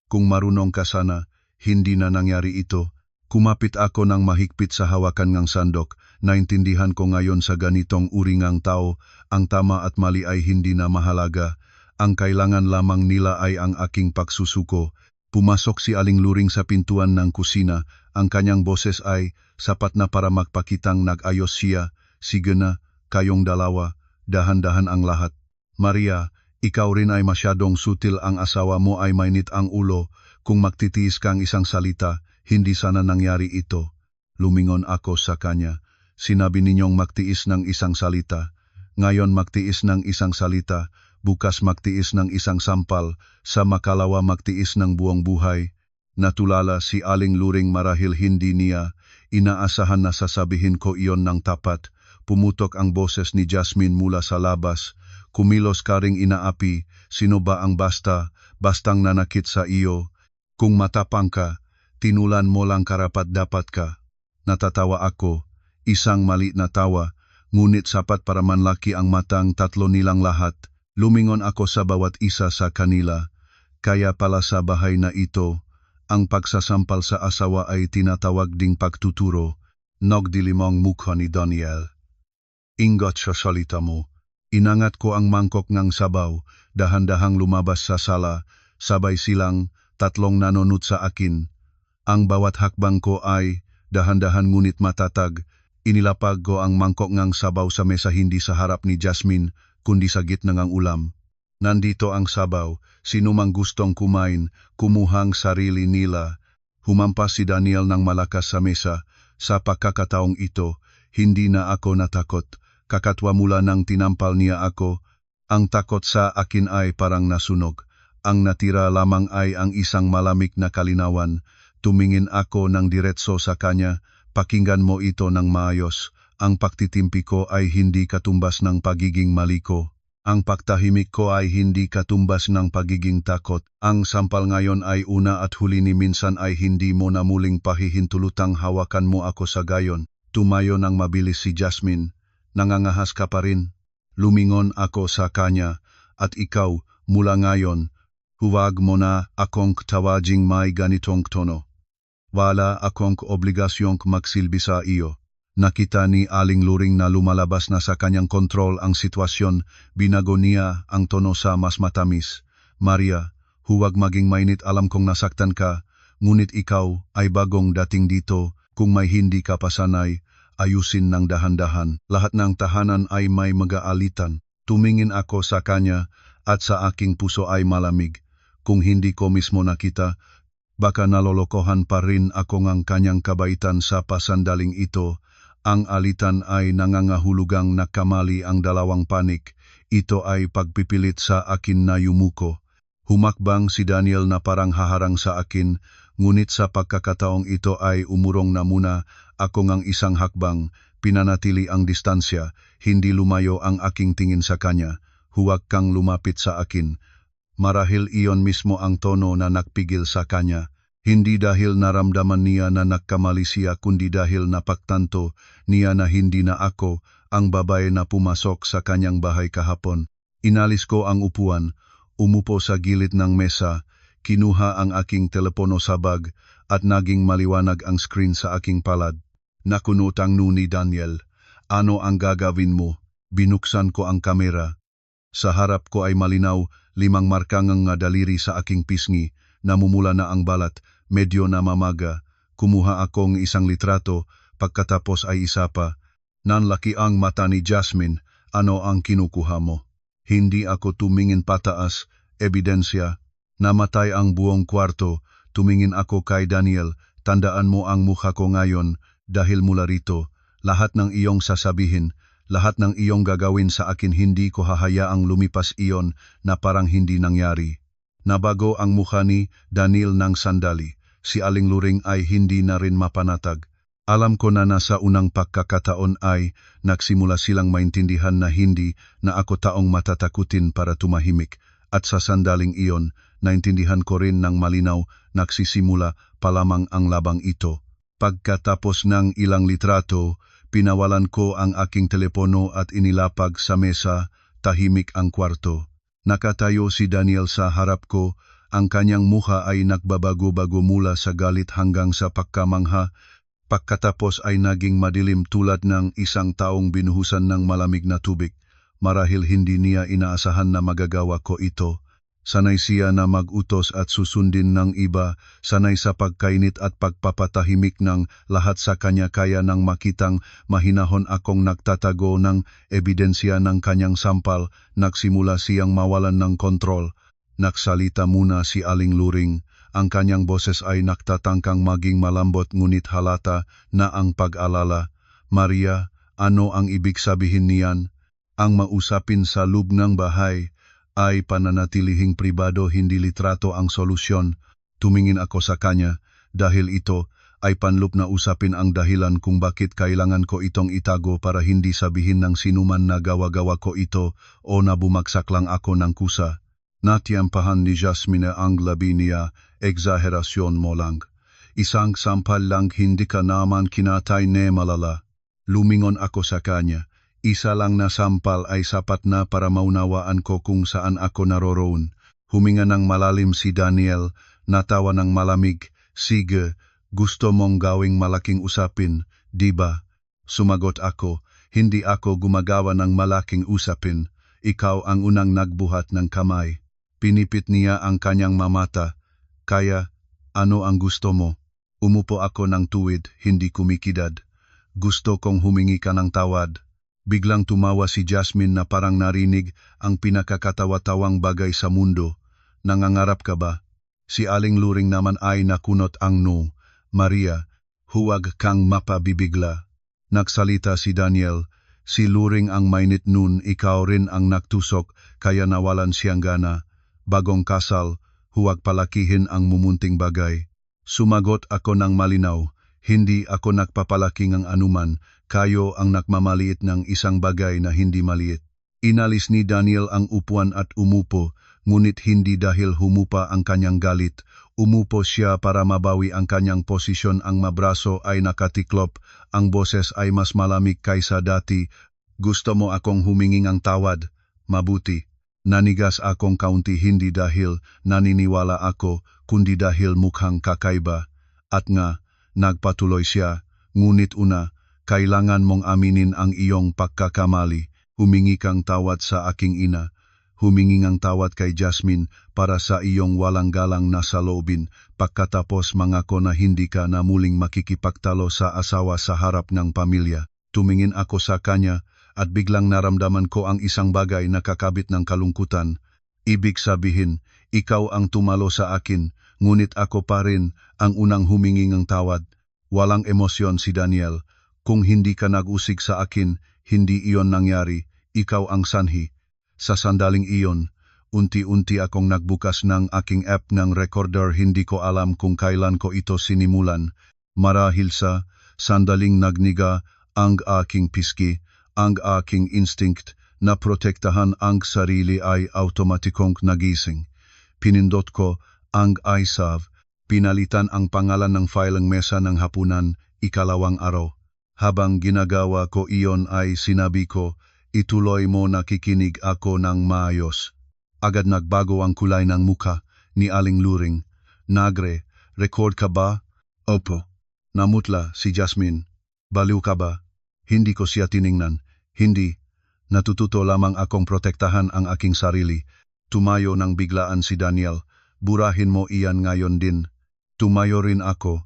Kung marunong ka sana, hindi na nangyari ito. Kumapit ako ng mahigpit sa hawakan ng sandok. Naintindihan ko ngayon sa ganitong uri ng tao, ang tama at mali ay hindi na mahalaga. Ang kailangan lamang nila ay ang aking pagsusuko. Pumasok si Aling Luring sa pintuan ng kusina. Ang kanyang boses ay sapat na para magpakitang nag-ayos siya. Sige na, kayong dalawa, dahan-dahan ang lahat. Maria, ikaw rin ay masyadong sutil, ang asawa mo ay mainit ang ulo. Kung magtitiis kang isang salita, hindi sana nangyari ito. Lumingon ako sa kanya. Sinabi ninyong magtiis ng isang salita. Ngayon magtiis ng isang salita. Bukas magtiis ng isang sampal, sa makalawa magtiis ng buong buhay. Natulala si Aling Luring, marahil hindi niya inaasahan na sasabihin ko iyon ng tapat. Pumutok ang boses ni Jasmine mula sa labas. Kumilos ka ring inaapi. Sino ba ang bastang nanakit sa iyo? Kung matapang ka, tinulan mo lang karapat-dapat ka. Natatawa ako, isang maliit na tawa, ngunit sapat para manlaki ang matang tatlo nilang lahat. Lumingon ako sa bawat isa sa kanila. Kaya pala sa bahay na ito, ang pagsasampal sa asawa ay tinatawag ding pagtuturo. Nagdilimang mukha ni Daniel. Ingat sa salita mo. Inangat ko ang mangkok ng sabaw, dahan-dahang lumabas sa sala, sabay silang tatlong nanonot sa akin. Ang bawat hakbang ko ay dahan-dahan ngunit matatag. Inilapag ko ang mangkok ng sabaw sa mesa, hindi sa harap ni Jasmine, kundi sa gitna ng ulam. Nandito ang sabaw, sino mang gustong kumain, kumuhang sarili nila. Humampas si Daniel ng malakas sa mesa. Sa pagkakataong ito, hindi na ako natakot. Kakatwa mula nang tinampal niya ako. Ang takot sa akin ay parang nasunog. Ang natira lamang ay ang isang malamig na kalinawan. Tumingin ako ng diretso sa kanya. Pakinggan mo ito ng maayos. Ang pagtitimpi ko ay hindi katumbas ng pagiging mali ko. Ang pagtahimik ko ay hindi katumbas ng pagiging takot. Ang sampal ngayon ay una at huli, ni minsan ay hindi mo na muling pahihintulutang hawakan mo ako sa gayon. Tumayo ng mabilis si Jasmine. Nangangahas ka pa rin. Lumingon ako sa kanya. At ikaw, mula ngayon, huwag mo na akong tawaging may ganitong tono. Wala akong obligasyong magsilbi sa iyo. Nakita ni Aling Luring na lumalabas na sa kanyang kontrol ang sitwasyon. Binago niya ang tono sa mas matamis. Maria, huwag maging mainit, alam kong nasaktan ka, ngunit ikaw ay bagong dating dito. Kung may hindi ka pasanay, ayusin ng dahan-dahan. Lahat ng tahanan ay may mag-aalitan. Tumingin ako sa kanya at sa aking puso ay malamig. Kung hindi ko mismo nakita, baka nalolokohan pa rin ako ng kanyang kabaitan sa pasandaling ito. Ang alitan ay nangangahulugang nakamali ang dalawang panik. Ito ay pagpipilit sa akin na yumuko. Humakbang si Daniel na parang haharang sa akin, ngunit sa pagkakataong ito ay umurong na muna ako ng isang hakbang. Pinanatili ang distansya, hindi lumayo ang aking tingin sa kanya. Huwag kang lumapit sa akin. Marahil iyon mismo ang tono na nagpigil sa kanya. Hindi dahil naramdaman niya na nagkamali siya, kundi dahil napagtanto niya na hindi na ako ang babae na pumasok sa kanyang bahay kahapon. Inalis ko ang upuan, umupo sa gilid ng mesa, kinuha ang aking telepono sa bag at naging maliwanag ang screen sa aking palad. Nakunutang ni Daniel, ano ang gagawin mo? Binuksan ko ang kamera. Sa harap ko ay malinaw, 5 markangang nga daliri sa aking pisngi, namumula na ang balat, medyo namamaga. Kumuha akong isang litrato, pagkatapos ay isa pa. Nanlaki ang mata ni Jasmine, ano ang kinukuha mo? Hindi ako tumingin pataas, ebidensya. Namatay ang buong kwarto, tumingin ako kay Daniel, tandaan mo ang mukha ko ngayon, dahil mula rito, lahat ng iyong sasabihin, lahat ng iyong gagawin sa akin hindi ko hahayaang lumipas iyon na parang hindi nangyari. Nabago ang mukha ni Daniel ng sandali, si Aling Luring ay hindi na rin mapanatag. Alam ko na nasa unang pagkakataon ay nagsimula silang maintindihan na hindi na ako taong matatakutin para tumahimik, at sa sandaling iyon, naintindihan ko rin ng malinaw nagsisimula pa lamang ang labang ito. Pagkatapos ng ilang litrato, pinawalan ko ang aking telepono at inilapag sa mesa, tahimik ang kwarto. Nakatayo si Daniel sa harap ko, ang kanyang mukha ay nagbabago-bago mula sa galit hanggang sa pagkamangha, pagkatapos ay naging madilim tulad ng isang taong binuhusan ng malamig na tubig. Marahil hindi niya inaasahan na magagawa ko ito. Sanay siya na mag-utos at susundin ng iba, sanay sa pagkainit at pagpapatahimik ng lahat sa kanya kaya nang makitang mahinahon akong nagtatago ng ebidensya ng kanyang sampal, nagsimula siyang mawalan ng kontrol. Nagsalita muna si Aling Luring, ang kanyang boses ay nagtatangkang maging malambot ngunit halata na ang pag-alala. Maria, ano ang ibig sabihin niyan? Ang mausapin sa loob ng bahay ay pananatilihing pribado, hindi litrato ang solusyon. Tumingin ako sa kanya, dahil ito ay panlup na usapin ang dahilan kung bakit kailangan ko itong itago para hindi sabihin ng sinuman na gawa-gawa ko ito o na bumagsak lang ako ng kusa. Natiyampahan ni Jasmine ang labi niya, eksaherasyon mo lang. Isang sampal lang hindi ka naman kinatay ne malala. Lumingon ako sa kanya. Isa lang na sampal ay sapat na para maunawaan ko kung saan ako naroroon. Huminga ng malalim si Daniel, natawa ng malamig. Sige, gusto mong gawing malaking usapin, di ba? Sumagot ako, hindi ako gumagawa ng malaking usapin. Ikaw ang unang nagbuhat ng kamay. Pinipit niya ang kanyang mamata. Kaya, ano ang gusto mo? Umupo ako ng tuwid, hindi kumikidad. Gusto kong humingi ka ng tawad. Biglang tumawa si Jasmine na parang narinig ang pinakakatawa-tawang bagay sa mundo. Nangangarap ka ba? Si Aling Luring naman ay nakunot ang no. Maria, huwag kang mapabibigla. Nagsalita si Daniel. Si Luring ang mainit nun, ikaw rin ang nagtusok, kaya nawalan siyang gana. Bagong kasal, huwag palakihin ang mumunting bagay. Sumagot ako ng malinaw. Hindi ako nagpapalaki ng anuman, kayo ang nagmamaliit ng isang bagay na hindi maliit. Inalis ni Daniel ang upuan at umupo, ngunit hindi dahil humupa ang kanyang galit. Umupo siya para mabawi ang kanyang posisyon, ang mabraso ay nakatiklop, ang boses ay mas malamig kaysa dati. Gusto mo akong humingi ng tawad? Mabuti. Nanigas akong kaunti, hindi dahil naniniwala ako, kundi dahil mukhang kakaiba. At nga, nagpatuloy siya, ngunit una, kailangan mong aminin ang iyong pagkakamali. Humingi kang tawad sa aking ina. Humingi ng tawad kay Jasmine para sa iyong walang galang na saloobin. Pagkatapos mangako na hindi ka na muling makikipagtalo sa asawa sa harap ng pamilya. Tumingin ako sa kanya at biglang naramdaman ko ang isang bagay na kakabit ng kalungkutan. Ibig sabihin, ikaw ang tumalo sa akin, ngunit ako pa rin ang unang humingi ng tawad. Walang emosyon si Daniel. Kung hindi ka nag-usig sa akin, hindi iyon nangyari, ikaw ang sanhi. Sa sandaling iyon, unti-unti akong nagbukas ng aking app ng recorder, hindi ko alam kung kailan ko ito sinimulan. Marahil sa sandaling nagniga ang aking pisngi, ang aking instinct na protektahan ang sarili ay automatikong nagising. Pinindot ko ang iSav, pinalitan ang pangalan ng file ng mesa ng hapunan, ikalawang araw. Habang ginagawa ko iyon ay sinabi ko, ituloy mo, nakikinig ako ng maayos. Agad nagbago ang kulay ng mukha ni Aling Luring. Nagre, record ka ba? Opo. Namutla si Jasmine. Baliw ka ba? Hindi ko siya tiningnan. Hindi. Natututo lamang akong protektahan ang aking sarili. Tumayo nang biglaan si Daniel. Burahin mo iyan ngayon din. Tumayo rin ako.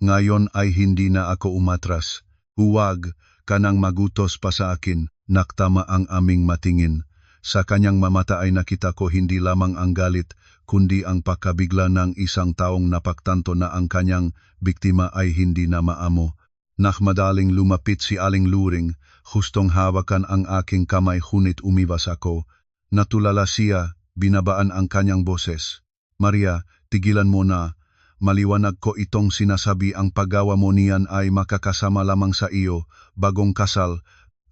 Ngayon ay hindi na ako umatras. Huwag ka nang magutos pa sa akin. Naktama ang aming matingin. Sa kanyang mamata ay nakita ko hindi lamang ang galit, kundi ang pagkabigla ng isang taong napagtanto na ang kanyang biktima ay hindi na maamo. Madaling lumapit si Aling Luring, hustong hawakan ang aking kamay hunit umiwas ako. Natulala siya, binabaan ang kanyang boses. Maria, tigilan mo na. Maliwanag ko itong sinasabi, ang paggawa mo niyan ay makakasama lamang sa iyo, bagong kasal,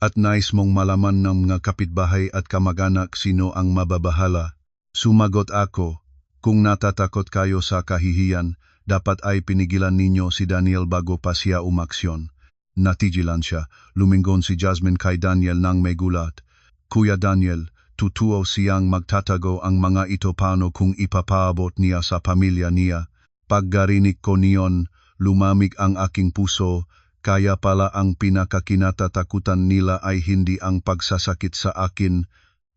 at nais mong malaman ng mga kapitbahay at kamag-anak sino ang mababahala. Sumagot ako, kung natatakot kayo sa kahihiyan, dapat ay pinigilan ninyo si Daniel bago pa siya umaksyon. Natigilan siya, lumingon si Jasmine kay Daniel nang may gulat. Kuya Daniel, tutuo siyang magtatago ang mga ito paano kung ipapaabot niya sa pamilya niya. Paggarinig ko niyon, lumamig ang aking puso. Kaya pala ang pinakakinatatakutan nila ay hindi ang pagsasakit sa akin,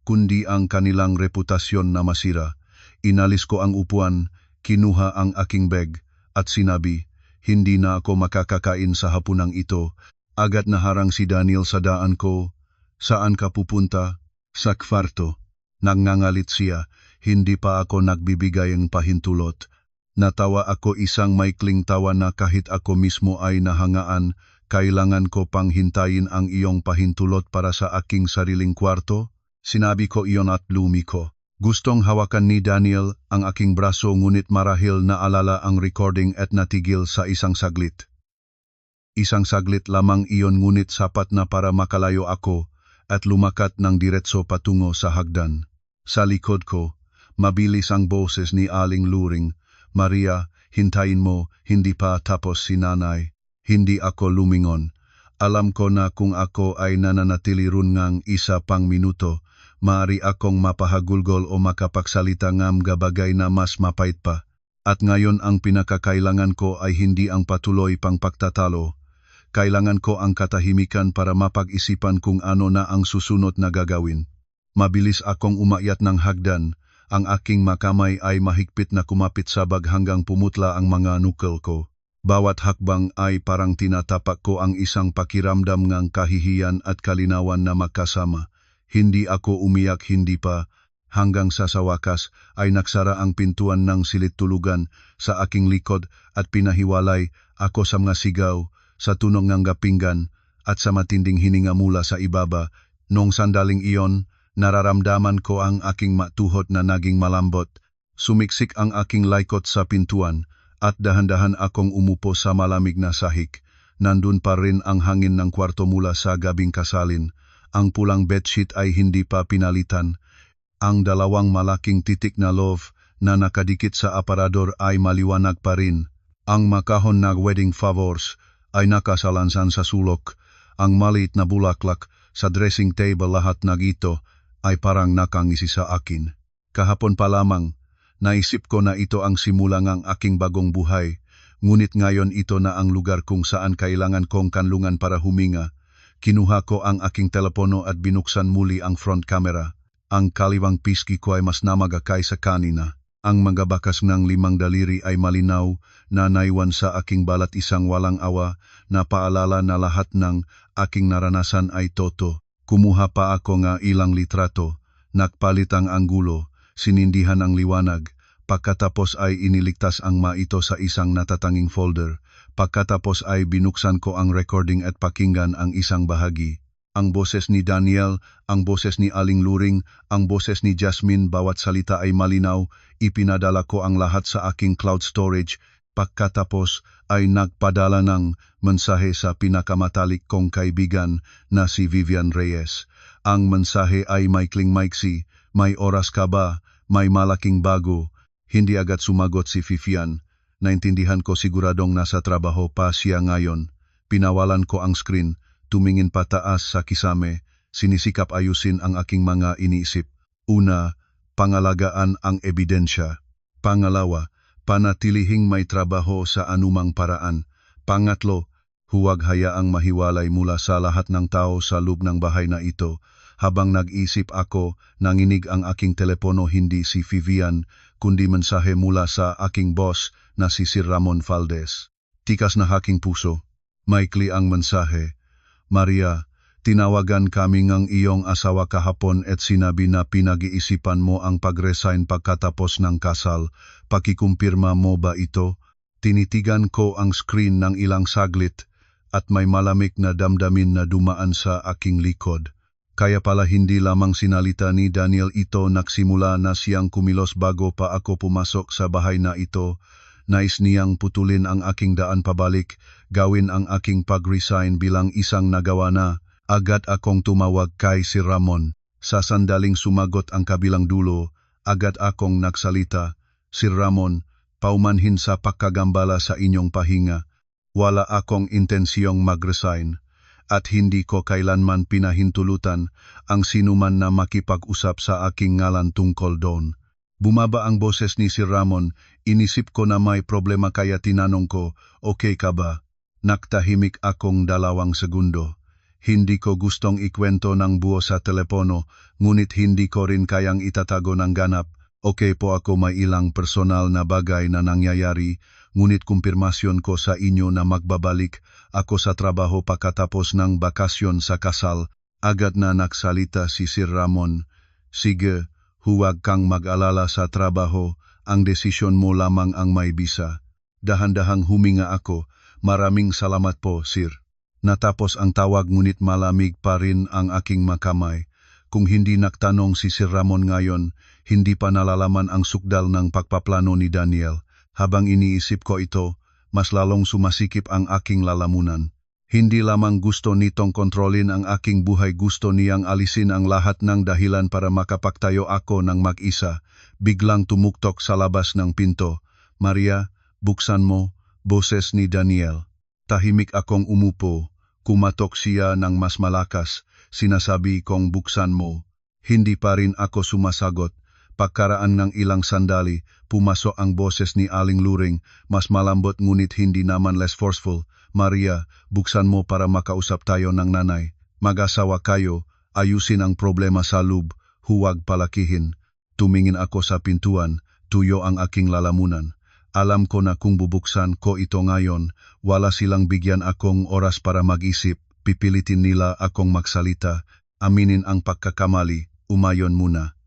kundi ang kanilang reputasyon na masira. Inalis ko ang upuan, kinuha ang aking bag, at sinabi, hindi na ako makakakain sa hapunang ito. Agad naharang si Daniel sa daan ko. Saan ka pupunta? Sa kwarto. Nangangalit siya, hindi pa ako nagbibigay ng pahintulot. Natawa ako, isang maikling tawa na kahit ako mismo ay nahangaan. Kailangan ko pang hintayin ang iyong pahintulot para sa aking sariling kwarto? Sinabi ko iyon at lumiko. Gustong hawakan ni Daniel ang aking braso, ngunit marahil naalala ang recording at natigil sa isang saglit. Isang saglit lamang iyon, ngunit sapat na para makalayo ako at lumakat ng diretso patungo sa hagdan. Sa likod ko, mabilis ang boses ni Aling Luring. Maria, hintayin mo, hindi pa tapos si nanay. Hindi ako lumingon. Alam ko na kung ako ay nananatili ron ngang isa pang minuto, maaari akong mapahagulgol o makapagsalita ng gabagay na mas mapait pa. At ngayon ang pinakakailangan ko ay hindi ang patuloy pang pagtatalo. Kailangan ko ang katahimikan para mapag-isipan kung ano na ang susunod na gagawin. Mabilis akong umakyat ng hagdan. Ang aking makamay ay mahigpit na kumapit sa bag hanggang pumutla ang mga nukal ko. Bawat hakbang ay parang tinatapak ko ang isang pakiramdam ng kahihiyan at kalinawan na magkasama. Hindi ako umiyak, hindi pa. Hanggang sa wakas ay naksara ang pintuan ng silid tulugan sa aking likod at pinahiwalay ako sa mga sigaw, sa tunog ng gapinggan at sa matinding hininga mula sa ibaba. Nung sandaling iyon, nararamdaman ko ang aking matuhod na naging malambot. Sumiksik ang aking laikot sa pintuan at dahan-dahan akong umupo sa malamig na sahig. Nandun pa rin ang hangin ng kwarto mula sa gabing kasalin. Ang pulang bedsheet ay hindi pa pinalitan. Ang dalawang malaking titik na love na nakadikit sa aparador ay maliwanag pa rin. Ang makahon na wedding favors ay nakasalansan sa sulok. Ang maliit na bulaklak sa dressing table, lahat na ito ay parang nakangisi sa akin. Kahapon pa lamang, naisip ko na ito ang simula ng aking bagong buhay, ngunit ngayon ito na ang lugar kung saan kailangan kong kanlungan para huminga. Kinuha ko ang aking telepono at binuksan muli ang front camera. Ang kaliwang pisngi ko ay mas namaga kaysa kanina. Ang mga bakas ng 5 daliri ay malinaw na naiwan sa aking balat, isang walang awa na paalala na lahat ng aking naranasan ay totoo. Kumuha pa ako ng ilang litrato, nagpalit ang anggulo, sinindihan ang liwanag, pagkatapos ay iniligtas ang ito sa isang natatanging folder, pagkatapos ay binuksan ko ang recording at pakinggan ang isang bahagi. Ang boses ni Daniel, ang boses ni Aling Luring, ang boses ni Jasmine, bawat salita ay malinaw. Ipinadala ko ang lahat sa aking cloud storage. Pagkatapos ay nagpadala ng mensahe sa pinakamatalik kong kaibigan na si Vivian Reyes. Ang mensahe ay maikling-maiksi, may oras ka ba, may malaking bago. Hindi agad sumagot si Vivian. Naintindihan ko siguradong nasa trabaho pa siya ngayon. Pinawalan ko ang screen, tumingin pataas sa kisame, sinisikap ayusin ang aking mga iniisip. Una, pangalagaan ang ebidensya. Pangalawa, Panatilihing may trabaho sa anumang paraan. Pangatlo, huwag hayaang mahiwalay mula sa lahat ng tao sa loob ng bahay na ito. Habang nag-isip ako, nanginig ang aking telepono, hindi si Vivian, kundi mensahe mula sa aking boss na si Sir Ramon Valdez. Tikas na aking puso. Maikli ang mensahe. Maria, tinawagan kami ng iyong asawa kahapon at sinabi na pinag-iisipan mo ang pag-resign pagkatapos ng kasal. Pakikumpirma mo ba ito? Tinitigan ko ang screen ng ilang saglit at may malamig na damdamin na dumaan sa aking likod. Kaya pala hindi lamang sinalita ni Daniel ito, nagsimula na siyang kumilos bago pa ako pumasok sa bahay na ito. Nais niyang putulin ang aking daan pabalik, gawin ang aking pag-resign bilang isang nagawa na. Agad akong tumawag kay si Ramon. Sa sandaling sumagot ang kabilang dulo, agad akong nagsalita. Sir Ramon, paumanhin sa pagkagambala sa inyong pahinga. Wala akong intensyong mag-resign at hindi ko kailanman pinahintulutan ang sinuman na makipag-usap sa aking ngalan tungkol doon. Bumaba ang boses ni Sir Ramon, inisip ko na may problema kaya tinanong ko, okay ka ba? Naktahimik akong 2 segundo. Hindi ko gustong ikwento ng buo sa telepono, ngunit hindi ko rin kayang itatago ng ganap. Okay po ako, may ilang personal na bagay na nangyayari, ngunit kumpirmasyon ko sa inyo na magbabalik ako sa trabaho pagkatapos ng bakasyon sa kasal. Agad na nagsalita si Sir Ramon. Sige, huwag kang mag-alala sa trabaho, ang desisyon mo lamang ang may bisa. Dahan-dahang huminga ako, maraming salamat po, Sir. Natapos ang tawag ngunit malamig pa rin ang aking makamay. Kung hindi nagtanong si Sir Ramon ngayon, hindi pa nalalaman ang sukdal ng pagpaplano ni Daniel. Habang iniisip ko ito, mas lalong sumasikip ang aking lalamunan. Hindi lamang gusto nitong kontrolin ang aking buhay, gusto niyang alisin ang lahat ng dahilan para makapagtayo ako ng mag-isa. Biglang tumuktok sa labas ng pinto. Maria, buksan mo, boses ni Daniel. Tahimik akong umupo. Kumatok siya ng mas malakas. Sinasabi kong buksan mo. Hindi pa rin ako sumasagot. Pagkaraan ng ilang sandali, pumasok ang boses ni Aling Luring, mas malambot ngunit hindi naman less forceful. Maria, buksan mo para makausap tayo ng nanay. Mag-asawa kayo, ayusin ang problema sa loob, huwag palakihin. Tumingin ako sa pintuan, tuyo ang aking lalamunan. Alam ko na kung bubuksan ko ito ngayon, wala silang bigyan akong oras para mag-isip, pipilitin nila akong magsalita, aminin ang pagkakamali, umayon muna.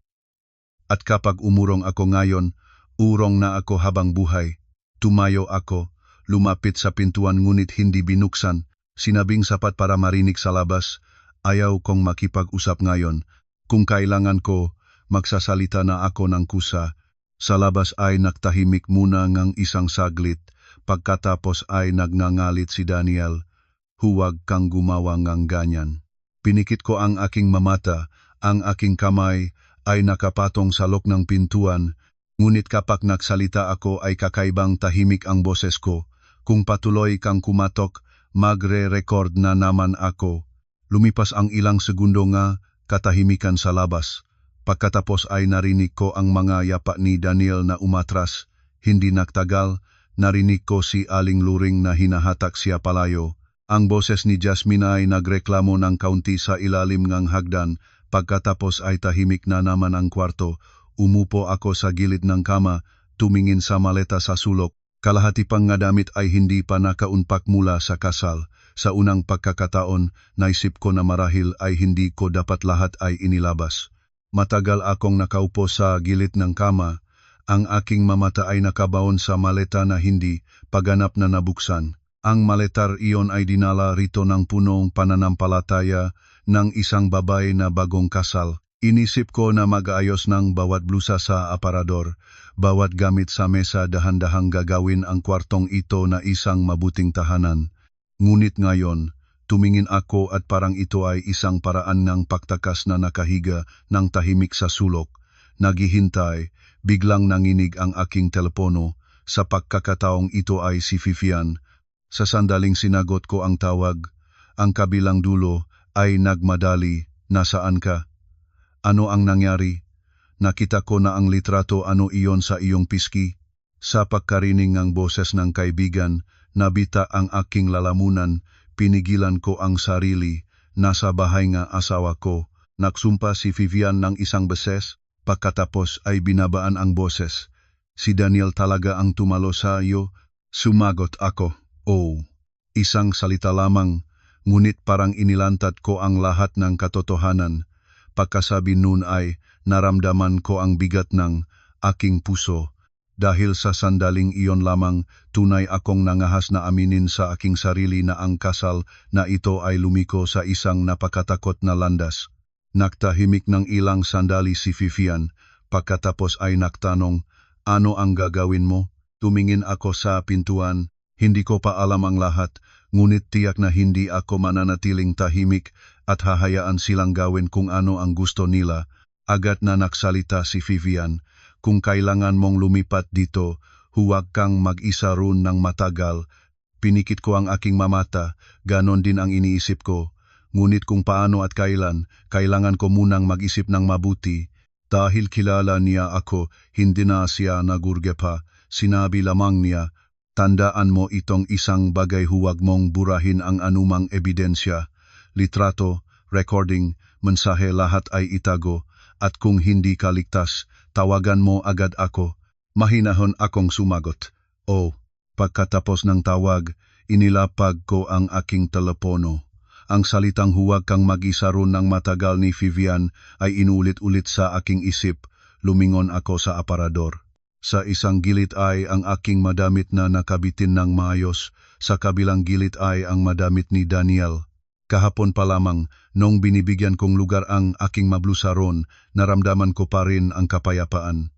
At kapag umurong ako ngayon, urong na ako habang buhay. Tumayo ako, lumapit sa pintuan ngunit hindi binuksan, sinabing sapat para marinig sa labas, ayaw kong makipag-usap ngayon. Kung kailangan ko, magsasalita na ako ng kusa. Sa labas ay nagtahimik muna ng isang saglit, pagkatapos ay nagngangalit si Daniel, huwag kang gumawa ng ganyan. Pinikit ko ang aking mamata, ang aking kamay ay nakapatong sa loob ng pintuan, ngunit kapag nagsalita ako ay kakaibang tahimik ang boses ko. Kung patuloy kang kumatok, magre-record na naman ako. Lumipas ang ilang segundo nga, katahimikan sa labas. Pagkatapos ay narinig ko ang mga yapa ni Daniel na umatras. Hindi nagtagal, narinig ko si Aling Luring na hinahatak siya palayo. Ang boses ni Jasmine ay nagreklamo ng kaunti sa ilalim ng hagdan. Pagkatapos ay tahimik na naman ang kwarto. Umupo ako sa gilid ng kama, tumingin sa maleta sa sulok. Kalahati pang nga damit ay hindi pa nakaunpak mula sa kasal. Sa unang pagkakataon, naisip ko na marahil ay hindi ko dapat lahat ay inilabas. Matagal akong nakaupo sa gilid ng kama. Ang aking mamata ay nakabaon sa maleta na hindi paganap na nabuksan. Ang maletar iyon ay dinala rito ng punong pananampalataya ng isang babae na bagong kasal. Inisip ko na mag-aayos ng bawat blusa sa aparador, bawat gamit sa mesa, dahan-dahang gagawin ang kwartong ito na isang mabuting tahanan. Ngunit ngayon, tumingin ako at parang ito ay isang paraan ng pagtakas na nakahiga ng tahimik sa sulok. Naghihintay, biglang nanginig ang aking telepono. Sa pagkakataong ito ay si Vivian. Sa sandaling sinagot ko ang tawag, ang kabilang dulo ay nagmadali, nasaan ka? Ano ang nangyari? Nakita ko na ang litrato, ano iyon sa iyong piski? Sa pagkarinig ng boses ng kaibigan, nabita ang aking lalamunan, pinigilan ko ang sarili, nasa bahay nga asawa ko. Nagsumpa si Vivian ng isang beses, pagkatapos ay binabaan ang boses. Si Daniel talaga ang tumalo sa iyo, sumagot ako. Oh, isang salita lamang, ngunit parang inilantad ko ang lahat ng katotohanan. Pagkasabi nun ay naramdaman ko ang bigat ng aking puso. Dahil sa sandaling iyon lamang, tunay akong nangahas na aminin sa aking sarili na ang kasal na ito ay lumiko sa isang napakatakot na landas. Naktahimik ng ilang sandali si Vivian, pagkatapos ay nagtanong, ano ang gagawin mo? Tumingin ako sa pintuan, hindi ko pa alam ang lahat, ngunit tiyak na hindi ako mananatiling tahimik at hahayaan silang gawin kung ano ang gusto nila. Agad na nagsalita si Vivian, kung kailangan mong lumipat dito, huwag kang mag-isa roon ng matagal. Pinikit ko ang aking mamata, ganon din ang iniisip ko. Ngunit kung paano at kailan, kailangan ko munang mag-isip ng mabuti. Dahil kilala niya ako, hindi na siya nagurge pa. Sinabi lamang niya, tandaan mo itong isang bagay, huwag mong burahin ang anumang ebidensya. Litrato, recording, mensahe, lahat ay itago. At kung hindi ka ligtas, tawagan mo agad ako. Mahinahon akong sumagot. Oh, pagkatapos ng tawag, inilapag ko ang aking telepono. Ang salitang huwag kang mag-isa roon ng matagal ni Vivian ay inulit-ulit sa aking isip. Lumingon ako sa aparador. Sa isang gilid ay ang aking madamit na nakabitin ng maayos. Sa kabilang gilid ay ang madamit ni Daniel. Kahapon pa lamang, nung binibigyan kong lugar ang aking mablusa roon, naramdaman ko pa rin ang kapayapaan.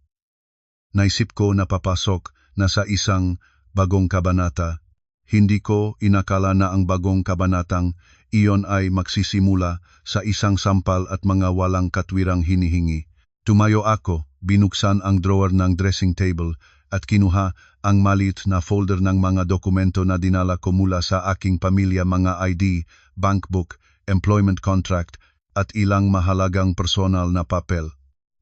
Naisip ko na papasok na sa isang bagong kabanata. Hindi ko inakala na ang bagong kabanatang iyon ay magsisimula sa isang sampal at mga walang katwirang hinihingi. Tumayo ako, binuksan ang drawer ng dressing table at kinuha ang maliit na folder ng mga dokumento na dinala ko mula sa aking pamilya, mga ID, bankbook, employment contract at ilang mahalagang personal na papel.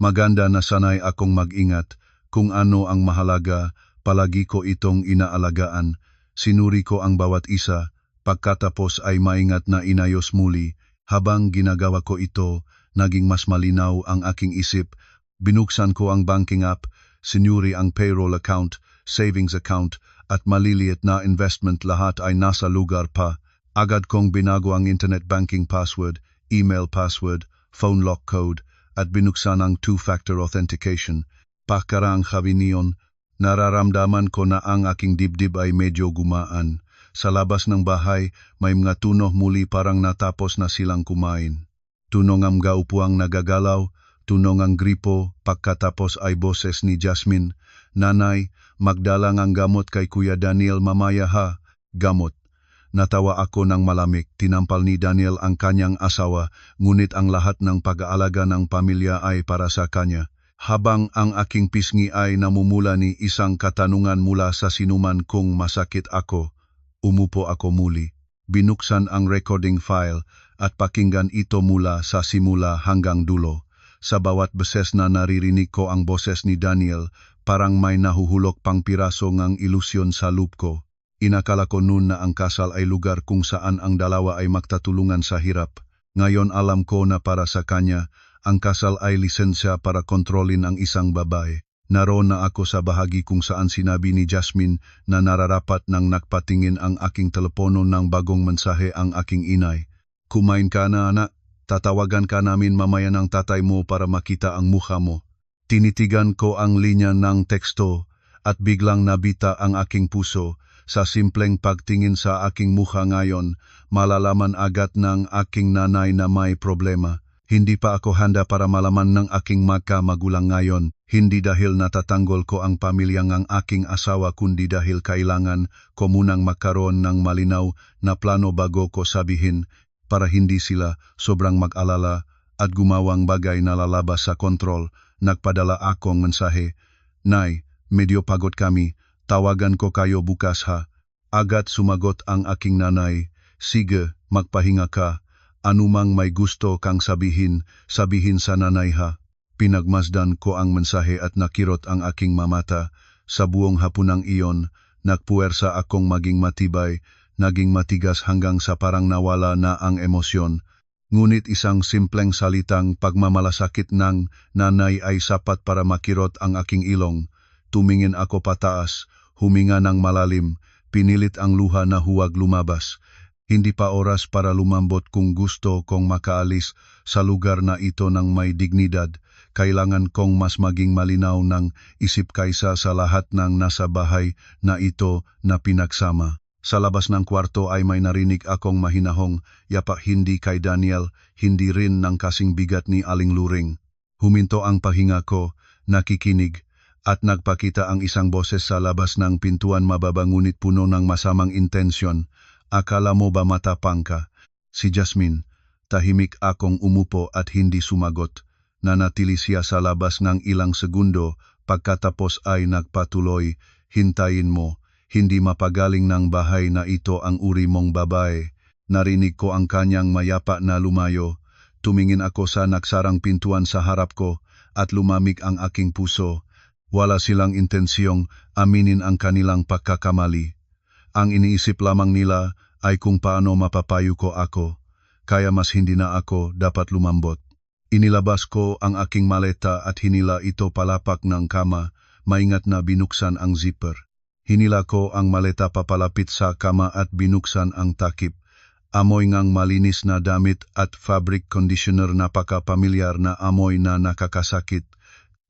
Maganda na sanay akong mag-ingat kung ano ang mahalaga, palagi ko itong inaalagaan. Sinuri ko ang bawat isa, pagkatapos ay maingat na inayos muli. Habang ginagawa ko ito, naging mas malinaw ang aking isip. Binuksan ko ang banking app, sinuri ang payroll account, savings account, at maliliit na investment, lahat ay nasa lugar pa. Agad kong binago ang internet banking password, email password, phone lock code, at binuksan ang two-factor authentication. Pagkarang sabi niyon, nararamdaman ko na ang aking dibdib ay medyo gumaan. Sa labas ng bahay, may mga tunog muli, parang natapos na silang kumain. Tunog ang gaupuang nagagalaw, tunog ang gripo, pagkatapos ay boses ni Jasmine, Nanay, magdalang ang gamot kay Kuya Daniel mamaya ha, gamot. Natawa ako ng malamig, tinampal ni Daniel ang kanyang asawa, ngunit ang lahat ng pag-aalaga ng pamilya ay para sa kanya. Habang ang aking pisngi ay namumula ni isang katanungan mula sa sinuman kung masakit ako, umupo ako muli. Binuksan ang recording file at pakinggan ito mula sa simula hanggang dulo. Sa bawat beses na naririnig ko ang boses ni Daniel, parang may nahuhulok pang piraso ng ilusyon sa loop ko. Inakala ko noon na ang kasal ay lugar kung saan ang dalawa ay magtatulungan sa hirap. Ngayon alam ko na para sa kanya, ang kasal ay lisensya para kontrolin ang isang babae. Naroon na ako sa bahagi kung saan sinabi ni Jasmine na nararapat nang nagpatingin ang aking telepono ng bagong mensahe ang aking inay. Kumain ka na, anak. Tatawagan ka namin mamaya ng tatay mo para makita ang mukha mo. Tinitigan ko ang linya ng teksto at biglang nabita ang aking puso. Sa simpleng pagtingin sa aking mukha ngayon, malalaman agad ng aking nanay na may problema. Hindi pa ako handa para malaman ng aking magulang ngayon, hindi dahil natatanggol ko ang pamilya ng aking asawa, kundi dahil kailangan ko munang magkaroon ng malinaw na plano bago ko sabihin, para hindi sila sobrang mag-alala at gumawang bagay na lalabas sa kontrol. Nagpadala akong mensahe, Nay, medyo pagod kami, tawagan ko kayo bukas ha. Agad sumagot ang aking nanay, sige, magpahinga ka. Anumang may gusto kang sabihin, sabihin sa nanay ha. Pinagmasdan ko ang mensahe at nakirot ang aking mamata. Sa buong hapunang iyon, nagpuwersa akong maging matibay, naging matigas hanggang sa parang nawala na ang emosyon. Ngunit isang simpleng salitang pagmamalasakit ng nanay ay sapat para makirot ang aking ilong. Tumingin ako pataas, huminga ng malalim, pinilit ang luha na huwag lumabas. Hindi pa oras para lumambot kung gusto kong makaalis sa lugar na ito ng may dignidad. Kailangan kong mas maging malinaw ng isip kaysa sa lahat ng nasa bahay na ito na pinagsama. Sa labas ng kwarto ay may narinig akong mahinahong, yapak hindi kay Daniel, hindi rin ng kasing bigat ni Aling Luring. Huminto ang pahinga ko, nakikinig, at nagpakita ang isang boses sa labas ng pintuan mababa ngunit puno ng masamang intensyon. Akala mo ba matapang ka? Si Jasmine. Tahimik akong umupo at hindi sumagot. Nanatili siya sa labas ng ilang segundo, pagkatapos ay nagpatuloy, hintayin mo, hindi mapagaling ng bahay na ito ang uri mong babae. Narinig ko ang kanyang mayapa na lumayo. Tumingin ako sa naksarang pintuan sa harap ko at lumamig ang aking puso. Wala silang intensyong aminin ang kanilang pagkakamali. Ang iniisip lamang nila ay kung paano mapapayo ko ako, kaya mas hindi na ako dapat lumambot. Inilabas ko ang aking maleta at hinila ito palapak ng kama, maingat na binuksan ang zipper. Hinila ko ang maleta papalapit sa kama at binuksan ang takip. Amoy ngang malinis na damit at fabric conditioner, napaka-pamilyar na amoy na nakakasakit.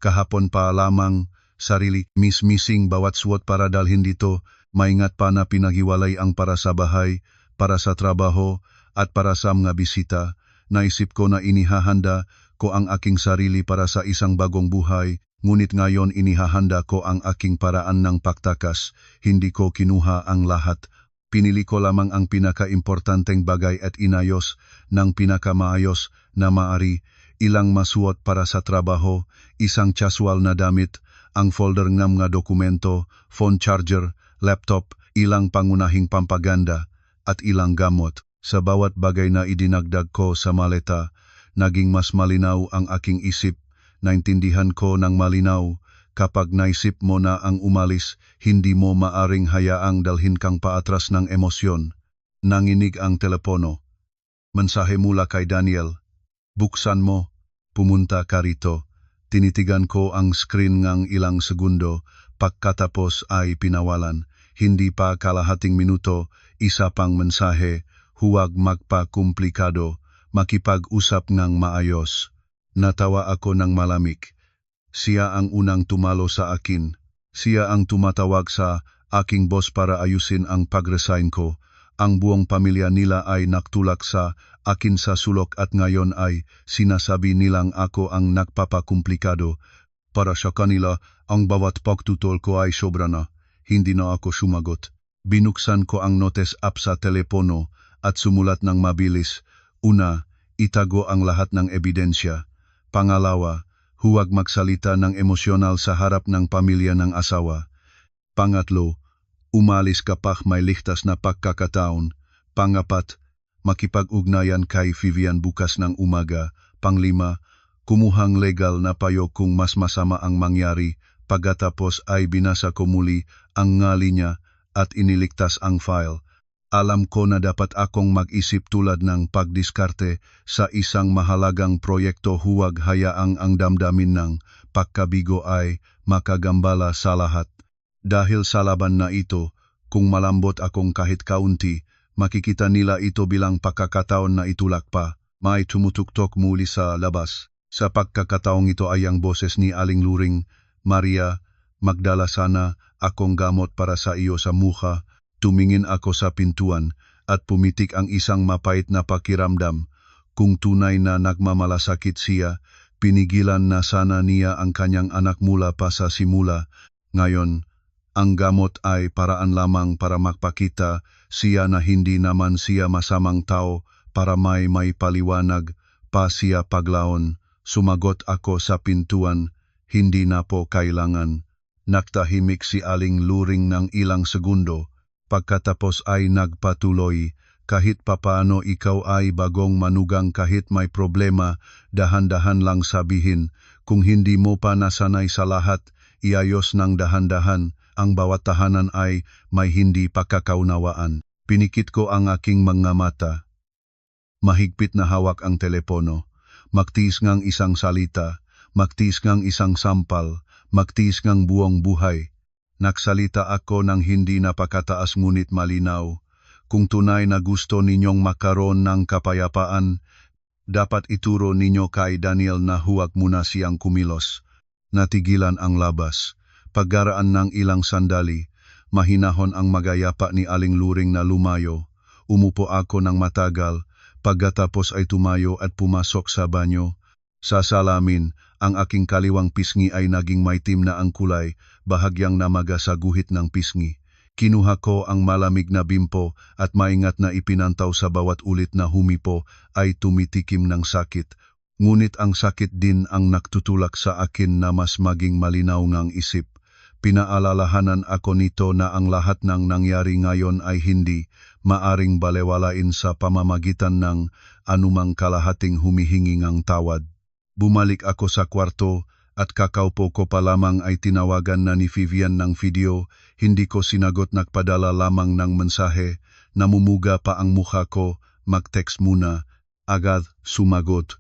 Kahapon pa lamang, sarili mismising bawat suot para dalhin dito. Maingat pa na pinaghiwalay ang para sa bahay, para sa trabaho, at para sa mga bisita. Naisip ko na inihahanda ko ang aking sarili para sa isang bagong buhay, ngunit ngayon inihahanda ko ang aking paraan ng pagtakas. Hindi ko kinuha ang lahat. Pinili ko lamang ang pinaka-importanteng bagay at inayos ng pinakamaayos na maari. Ilang masuot para sa trabaho, isang casual na damit, ang folder ng mga dokumento, phone charger, laptop, ilang pangunahing pampaganda, at ilang gamot. Sa bawat bagay na idinagdag ko sa maleta, naging mas malinaw ang aking isip. Naintindihan ko ng malinaw, kapag naisip mo na ang umalis, hindi mo maaring hayaang dalhin kang paatras ng emosyon. Nanginig ang telepono. Mensahe mula kay Daniel. Buksan mo, pumunta ka rito. Tinitigan ko ang screen ngang ilang segundo, pagkatapos ay pinawalan. Hindi pa kalahating minuto, isa pang mensahe, huwag magpa-komplikado, makipag-usap ng maayos. Natawa ako ng malamig. Siya ang unang tumalo sa akin. Siya ang tumatawag sa aking boss para ayusin ang pag-resign ko. Ang buong pamilya nila ay naktulak sa akin sa sulok at ngayon ay sinasabi nilang ako ang nagpapakomplikado. Para sa kanila, ang bawat pagtutol ko ay sobra na. Hindi na ako sumagot. Binuksan ko ang notes app sa telepono at sumulat ng mabilis. Una, itago ang lahat ng ebidensya. Pangalawa, huwag magsalita ng emosyonal sa harap ng pamilya ng asawa. Pangatlo, umalis kapag may ligtas na pagkakataon. Pangapat, makipag-ugnayan kay Vivian bukas ng umaga. Panglima, kumuhang legal na payo kung mas masama ang mangyari. Pagkatapos ay binasa ko muli ang ngali niya at iniligtas ang file. Alam ko na dapat akong mag-isip tulad ng pagdiskarte sa isang mahalagang proyekto. Huwag hayaang ang damdamin ng pagkabigo ay makagambala sa lahat. Dahil sa laban na ito, kung malambot akong kahit kaunti, makikita nila ito bilang pagkakataon na itulak pa. May tumutuktok muli sa labas. Sa pagkakataong ito ay ang boses ni Aling Luring. Maria, magdala sana akong gamot para sa iyo sa mukha. Tumingin ako sa pintuan at pumitik ang isang mapait na pakiramdam. Kung tunay na nagmamalasakit siya, pinigilan na sana niya ang kanyang anak mula pa sa simula. Ngayon, ang gamot ay paraan lamang para magpakita siya na hindi naman siya masamang tao, para may paliwanag pa siya paglaon. Sumagot ako sa pintuan. Hindi na po kailangan. Naktahimik si Aling Luring ng ilang segundo. Pagkatapos ay nagpatuloy, kahit papaano ikaw ay bagong manugang, kahit may problema, dahan-dahan lang sabihin. Kung hindi mo pa nasanay sa lahat, iayos ng dahan-dahan, ang bawat tahanan ay may hindi pagkakaunawaan. Pinikit ko ang aking mga mata. Mahigpit na hawak ang telepono. Magtiis ngang isang salita, magtiis ngang isang sampal, magtiis ngang buong buhay. Nagsalita ako ng hindi napakataas ngunit malinaw. Kung tunay na gusto ninyong makaroon ng kapayapaan, dapat ituro ninyo kay Daniel na huwag muna siyang kumilos. Natigilan ang labas. Paggaraan ng ilang sandali, mahinahon ang magayapa ni Aling Luring na lumayo. Umupo ako ng matagal, pagkatapos ay tumayo at pumasok sa banyo. Sa salamin, ang aking kaliwang pisngi ay naging maitim na ang kulay, bahagyang namaga sa guhit ng pisngi. Kinuha ko ang malamig na bimpo at maingat na ipinantaw sa bawat ulit na humipo ay tumitikim ng sakit. Ngunit ang sakit din ang nagtutulak sa akin na mas maging malinaw ngang isip. Pinaalalahanan ako nito na ang lahat ng nangyari ngayon ay hindi maaring balewalain sa pamamagitan ng anumang kalahating humihingi ng tawad. Bumalik ako sa kwarto at kakaupo ko pa lamang ay tinawagan na ni Vivian ng video. Hindi ko sinagot, nagpadala lamang ng mensahe. Namumuga pa ang mukha ko, mag-text muna. Agad sumagot,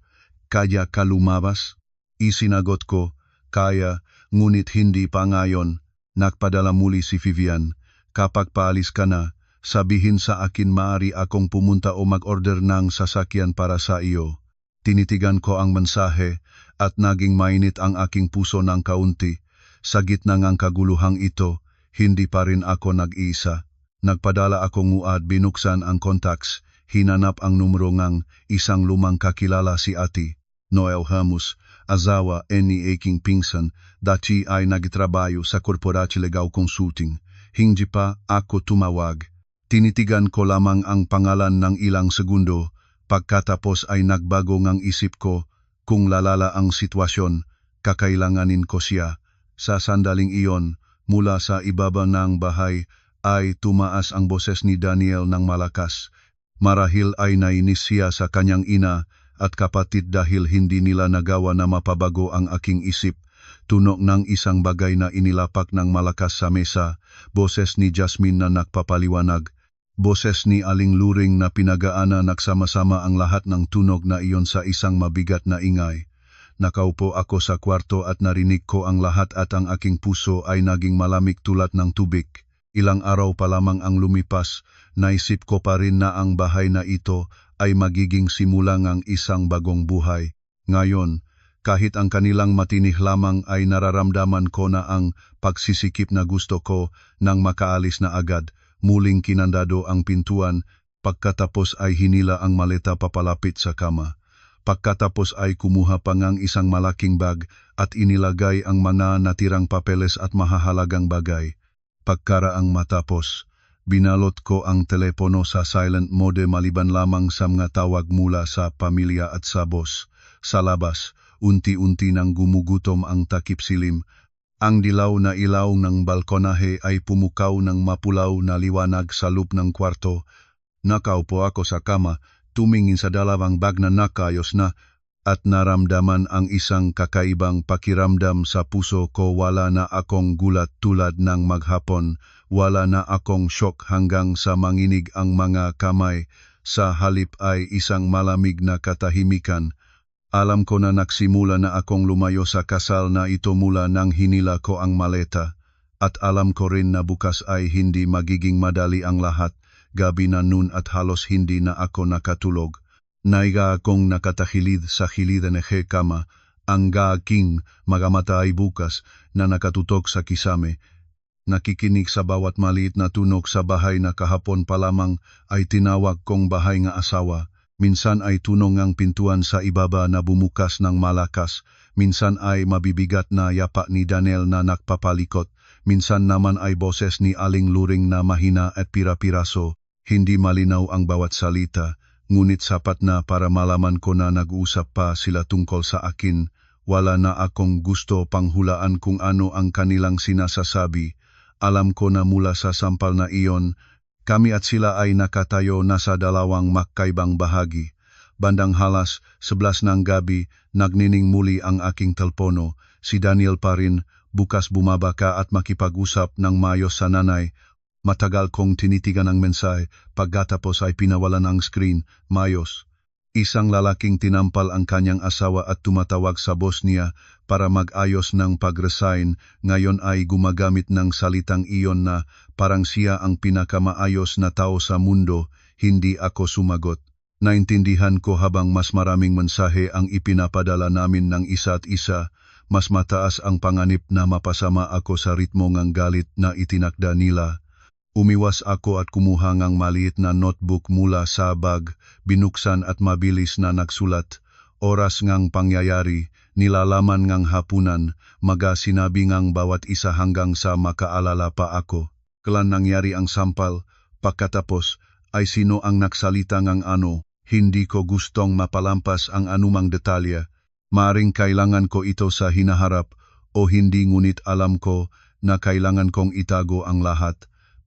"Kaya ka lumabas?" Isinagot ko, "Kaya, ngunit hindi pa ngayon." Nagpadala muli si Vivian, "Kapag paalis ka na, sabihin sa akin maaari akong pumunta o mag-order ng sasakyan para sa iyo." Tinitigan ko ang mensahe at naging mainit ang aking puso ng kaunti. Sa gitna ng kaguluhang ito, hindi pa rin ako nag-iisa. Nagpadala akong uad, binuksan ang contacts, hinanap ang numero ng isang lumang kakilala, si Ate Noel Hamus, asawa ni aking pinsan, dati ay nagtrabaho sa Corporate Legal Consulting. Hindi pa ako tumawag. Tinitigan ko lamang ang pangalan ng ilang segundo. Pagkatapos ay nagbago ngang isip ko, kung lalala ang sitwasyon, kakailanganin ko siya. Sa sandaling iyon, mula sa ibaba ng bahay, ay tumaas ang boses ni Daniel ng malakas. Marahil ay nainis siya sa kanyang ina at kapatid dahil hindi nila nagawa na mapabago ang aking isip. Tunog ng isang bagay na inilapak ng malakas sa mesa, boses ni Jasmine na nagpapaliwanag. Boses ni Aling Luring na pinagaana, nagsama-sama ang lahat ng tunog na iyon sa isang mabigat na ingay. Nakaupo ako sa kwarto at narinig ko ang lahat at ang aking puso ay naging malamig tulad ng tubig. Ilang araw pa lamang ang lumipas, naisip ko pa rin na ang bahay na ito ay magiging simula ng isang bagong buhay. Ngayon, kahit ang kanilang matinih lamang ay nararamdaman ko na ang pagsisikip na gusto ko nang makaalis na agad. Muling kinandado ang pintuan, pagkatapos ay hinila ang maleta papalapit sa kama. Pagkatapos ay kumuha pa ngang isang malaking bag at inilagay ang mga natirang papeles at mahahalagang bagay. Pagkaraang matapos, binalot ko ang telepono sa silent mode maliban lamang sa mga tawag mula sa pamilya at sa boss. Sa labas, unti-unti nang gumugutom ang takip silim. Ang dilaw na ilaw ng balkonahe ay pumukaw ng mapulaw na liwanag sa loob ng kwarto. Nakaupo ako sa kama, tumingin sa dalawang bag na nakayos na, at naramdaman ang isang kakaibang pakiramdam sa puso ko. Wala na akong gulat tulad ng maghapon, wala na akong shock hanggang sa manginig ang mga kamay. Sa halip ay isang malamig na katahimikan. Alam ko na nagsimula na akong lumayo sa kasal na ito mula nang hinila ko ang maleta. At alam ko rin na bukas ay hindi magiging madali ang lahat. Gabi na nun at halos hindi na ako nakatulog. Naiga akong nakatahilid sa hilid ng kama. Ang aking mga mata ay bukas na nakatutok sa kisame. Nakikinig sa bawat maliit na tunog sa bahay na kahapon pa lamang ay tinawag kong bahay nga asawa. Minsan ay tunog ang pintuan sa ibaba na bumukas ng malakas. Minsan ay mabibigat na yapa ni Daniel na nakpapalikot. Minsan naman ay boses ni Aling Luring na mahina at pira-piraso. Hindi malinaw ang bawat salita, ngunit sapat na para malaman ko na nag-uusap pa sila tungkol sa akin. Wala na akong gusto pang hulaan kung ano ang kanilang sinasasabi. Alam ko na mula sa sampal na iyon, kami at sila ay nakatayo na sa dalawang magkaibang bahagi. Bandang halas 11 ng gabi, nagnining muli ang aking telepono. Si Daniel pa rin, bukas bumaba ka at makipag-usap ng maayos sa nanay. Matagal kong tinitigan ang mensahe, pagkatapos ay pinawalan ang screen, maayos. Isang lalaking tinampal ang kanyang asawa at tumatawag sa boss niya para mag-ayos ng pag-resign, ngayon ay gumagamit ng salitang iyon na parang siya ang pinakamaayos na tao sa mundo, hindi ako sumagot. Naintindihan ko habang mas maraming mensahe ang ipinapadala namin ng isa't isa, mas mataas ang panganib na mapasama ako sa ritmo ng galit na itinakda nila. Umiwas ako at kumuha ng maliit na notebook mula sa bag, binuksan at mabilis na nagsulat. Oras ngang pangyayari, nilalaman ngang hapunan, maga sinabi ngang bawat isa hanggang sa makaalala pa ako. Kailan nangyari ang sampal, pagkatapos ay sino ang nagsalita ngang ano, hindi ko gustong mapalampas ang anumang detalye. Maaring kailangan ko ito sa hinaharap o hindi, ngunit alam ko na kailangan kong itago ang lahat.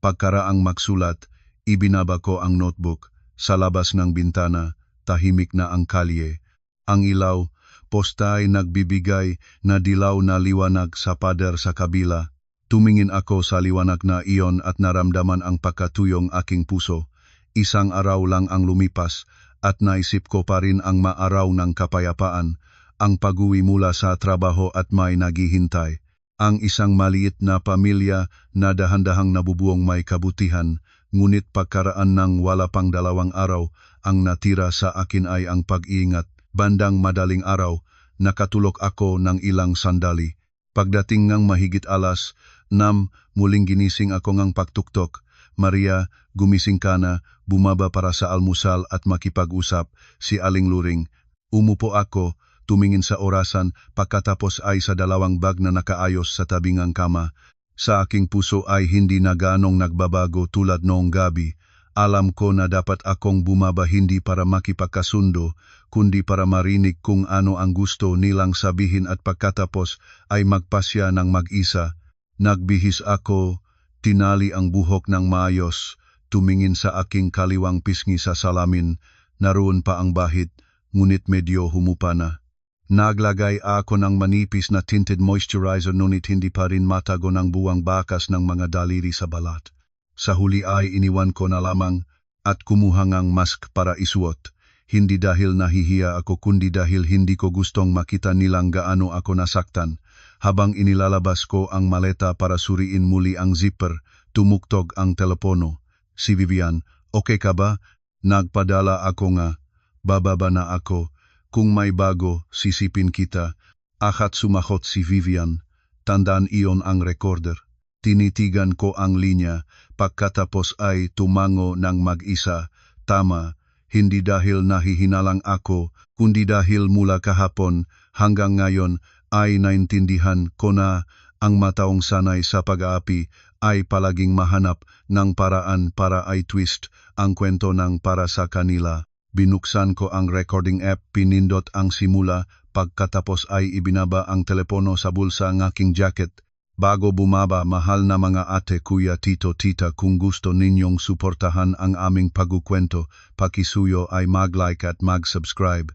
Pagkaraang magsulat, ibinaba ko ang notebook. Sa labas ng bintana, tahimik na ang kalye. Ang ilaw, posta ay nagbibigay na dilaw na liwanag sa pader sa kabila. Tumingin ako sa liwanag na iyon at naramdaman ang pagkatuyong aking puso. Isang araw lang ang lumipas at naisip ko pa rin ang maaraw ng kapayapaan, ang pag-uwi mula sa trabaho at may naghihintay. Ang isang maliit na pamilya na dahan-dahang nabubuong may kabutihan, ngunit pagkaraan ng wala pang 2 araw, ang natira sa akin ay ang pag-iingat. Bandang madaling araw, nakatulog ako ng ilang sandali. Pagdating ng mahigit alas 6, muling ginising ako ng pagtuktok. Maria, gumising ka na, bumaba para sa almusal at makipag-usap. Si Aling Luring. Umupo ako, tumingin sa orasan, pagkatapos ay sa 2 bag na nakaayos sa tabing ng kama. Sa aking puso ay hindi na ganong nagbabago tulad noong gabi. Alam ko na dapat akong bumaba hindi para makipagkasundo, kundi para marinig kung ano ang gusto nilang sabihin at pagkatapos ay magpasya ng mag-isa. Nagbihis ako, tinali ang buhok ng maayos, tumingin sa aking kaliwang pisngi sa salamin. Naroon pa ang bahid, ngunit medyo humupa na. Naglagay ako ng manipis na tinted moisturizer, ngunit hindi pa rin matago ng buwang bakas ng mga daliri sa balat. Sa huli ay iniwan ko na lamang at kumuha ng mask para isuot. Hindi dahil nahihiya ako kundi dahil hindi ko gustong makita nilang gaano ako nasaktan. Habang inilalabas ko ang maleta para suriin muli ang zipper, tumugtog ang telepono. Si Vivian, okay ka ba? Nagpadala ako nga. Bababa na ako. Kung may bago, sisipin kita. Akat sumakot si Vivian. Tandaan iyon ang recorder. Tinitigan ko ang linya, pagkatapos ay tumango ng mag-isa. Tama, hindi dahil nahihinalang ako, kundi dahil mula kahapon hanggang ngayon ay naintindihan ko na ang mataong sanay sa pag-aapi ay palaging mahanap ng paraan para ay twist ang kwento ng para sa kanila. Binuksan ko ang recording app, pinindot ang simula, pagkatapos ay ibinaba ang telepono sa bulsa ng aking jacket. Bago bumaba, mahal na mga ate, kuya, tito, tita, kung gusto ninyong suportahan ang aming pagkukwento, pakisuyo ay mag-like at mag-subscribe.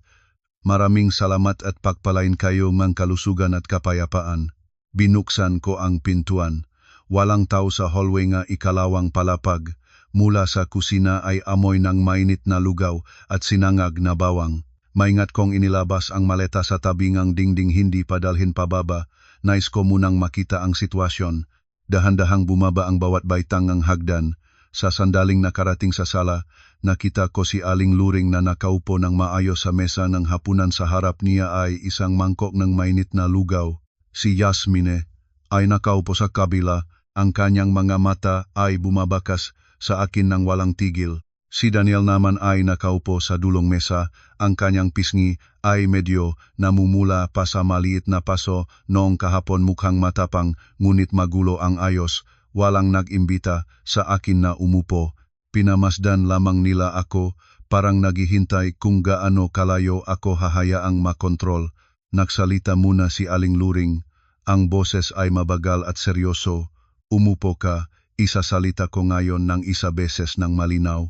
Maraming salamat at pagpalain kayo ng kalusugan at kapayapaan. Binuksan ko ang pintuan. Walang tao sa hallway nga ikalawang palapag. Mula sa kusina ay amoy ng mainit na lugaw at sinangag na bawang. Maingat kong inilabas ang maleta sa tabi ng dingding, hindi padalhin pababa. Nais ko munang makita ang sitwasyon. Dahan-dahang bumaba ang bawat baitang ng hagdan. Sa sandaling nakarating sa sala, nakita ko si Aling Luring na nakaupo ng maayos sa mesa ng hapunan. Sa harap niya ay isang mangkok ng mainit na lugaw. Si Yasmine ay nakaupo sa kabila. Ang kanyang mga mata ay bumabakas sa akin ng walang tigil. Si Daniel naman ay nakaupo sa dulong mesa. Ang kanyang pisngi ay medyo namumula pa sa maliit na paso. Noong kahapon mukhang matapang, ngunit magulo ang ayos. Walang nag-imbita sa akin na umupo. Pinamasdan lamang nila ako, parang naghihintay kung gaano kalayo ako hahayaang makontrol. Nagsalita muna si Aling Luring. Ang boses ay mabagal at seryoso. Umupo ka. Isasalita ko ngayon ng isa beses ng malinaw.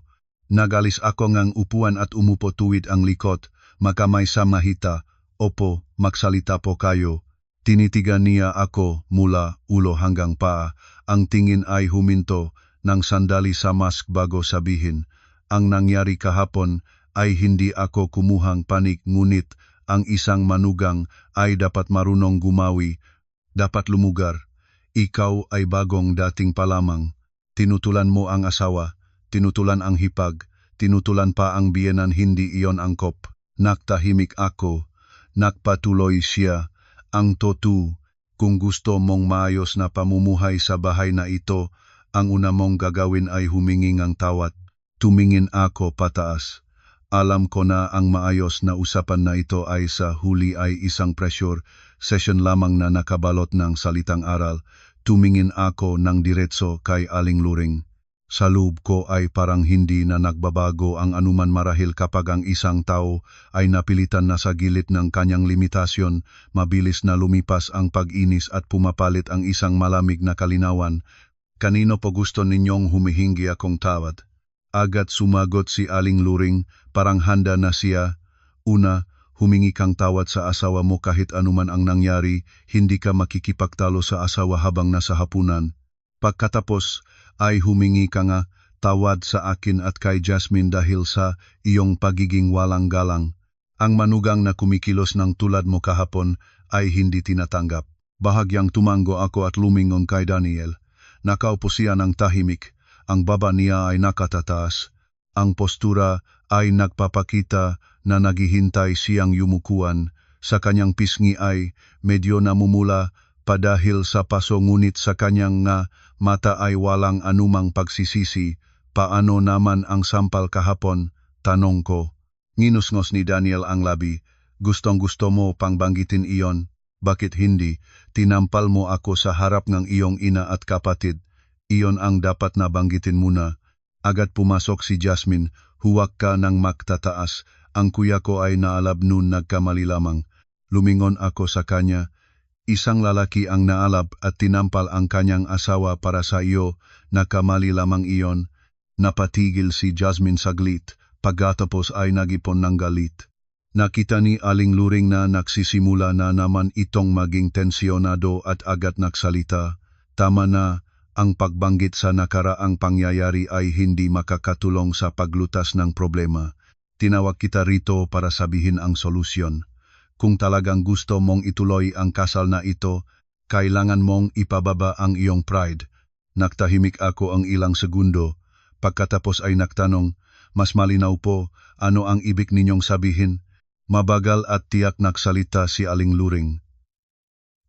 Nagalis ako ngang upuan at umupo tuwid ang likod, makamay sa mahita. Opo, magsalita po kayo. Tinitigan niya ako mula ulo hanggang paa. Ang tingin ay huminto ng sandali sa mask bago sabihin, ang nangyari kahapon ay hindi ako kumuhang panik, ngunit ang isang manugang ay dapat marunong gumawi, dapat lumugar. Ikaw ay bagong dating pa lamang. Tinutulan mo ang asawa, tinutulan ang hipag, tinutulan pa ang biyenan, hindi iyon angkop. Naktahimik ako, nakpatuloy siya. Ang totoo, kung gusto mong maayos na pamumuhay sa bahay na ito, ang una mong gagawin ay humingi ng tawad. Tumingin ako pataas. Alam ko na ang maayos na usapan na ito ay sa huli ay isang pressure session lamang na nakabalot ng salitang aral. Tumingin ako ng diretso kay Aling Luring. Sa loob ko ay parang hindi na nagbabago ang anuman, marahil kapag ang isang tao ay napilitan na sa gilid ng kanyang limitasyon, mabilis na lumipas ang pag-inis at pumapalit ang isang malamig na kalinawan. Kanino po gusto ninyong humihingi akong tawad? Agad sumagot si Aling Luring, parang handa na siya. Una, humingi kang tawad sa asawa mo kahit anuman ang nangyari, hindi ka makikipagtalo sa asawa habang nasa hapunan. Pagkatapos ay humingi ka nga tawad sa akin at kay Jasmine dahil sa iyong pagiging walang galang. Ang manugang na kumikilos ng tulad mo kahapon ay hindi tinatanggap. Bahagyang tumango ako at lumingon kay Daniel. Nakaupo siya ng tahimik. Ang baba niya ay nakatataas. Ang postura ay nagpapakita na naghihintay siyang yumukuan. Sa kanyang pisngi ay medyo namumula pa dahil sa paso, ngunit sa kanyang nga mata ay walang anumang pagsisisi. Paano naman ang sampal kahapon? Tanong ko. Nginusngos ni Daniel ang labi. Gustong-gusto mo pang banggitin iyon? Bakit hindi? Tinampal mo ako sa harap ng iyong ina at kapatid. Iyon ang dapat na banggitin muna. Agad pumasok si Jasmine. Huwag ka ng magtataas. Ang kuya ko ay naalab nun, nagkamali lamang. Lumingon ako sa kanya. Isang lalaki ang naalab at tinampal ang kanyang asawa para sa iyo. Nakamali lamang iyon. Napatigil si Jasmine saglit. Pagkatapos ay nagipon ng galit. Nakita ni Aling Luring na nagsisimula na naman itong maging tensyonado at agad nagsalita. Tama na, ang pagbanggit sa nakaraang pangyayari ay hindi makakatulong sa paglutas ng problema. Tinawag kita rito para sabihin ang solusyon. Kung talagang gusto mong ituloy ang kasal na ito, kailangan mong ipababa ang iyong pride. Nagtahimik ako ang ilang segundo. Pagkatapos ay nagtanong, mas malinaw po, ano ang ibig ninyong sabihin? Mabagal at tiyak nagsalita si Aling Luring.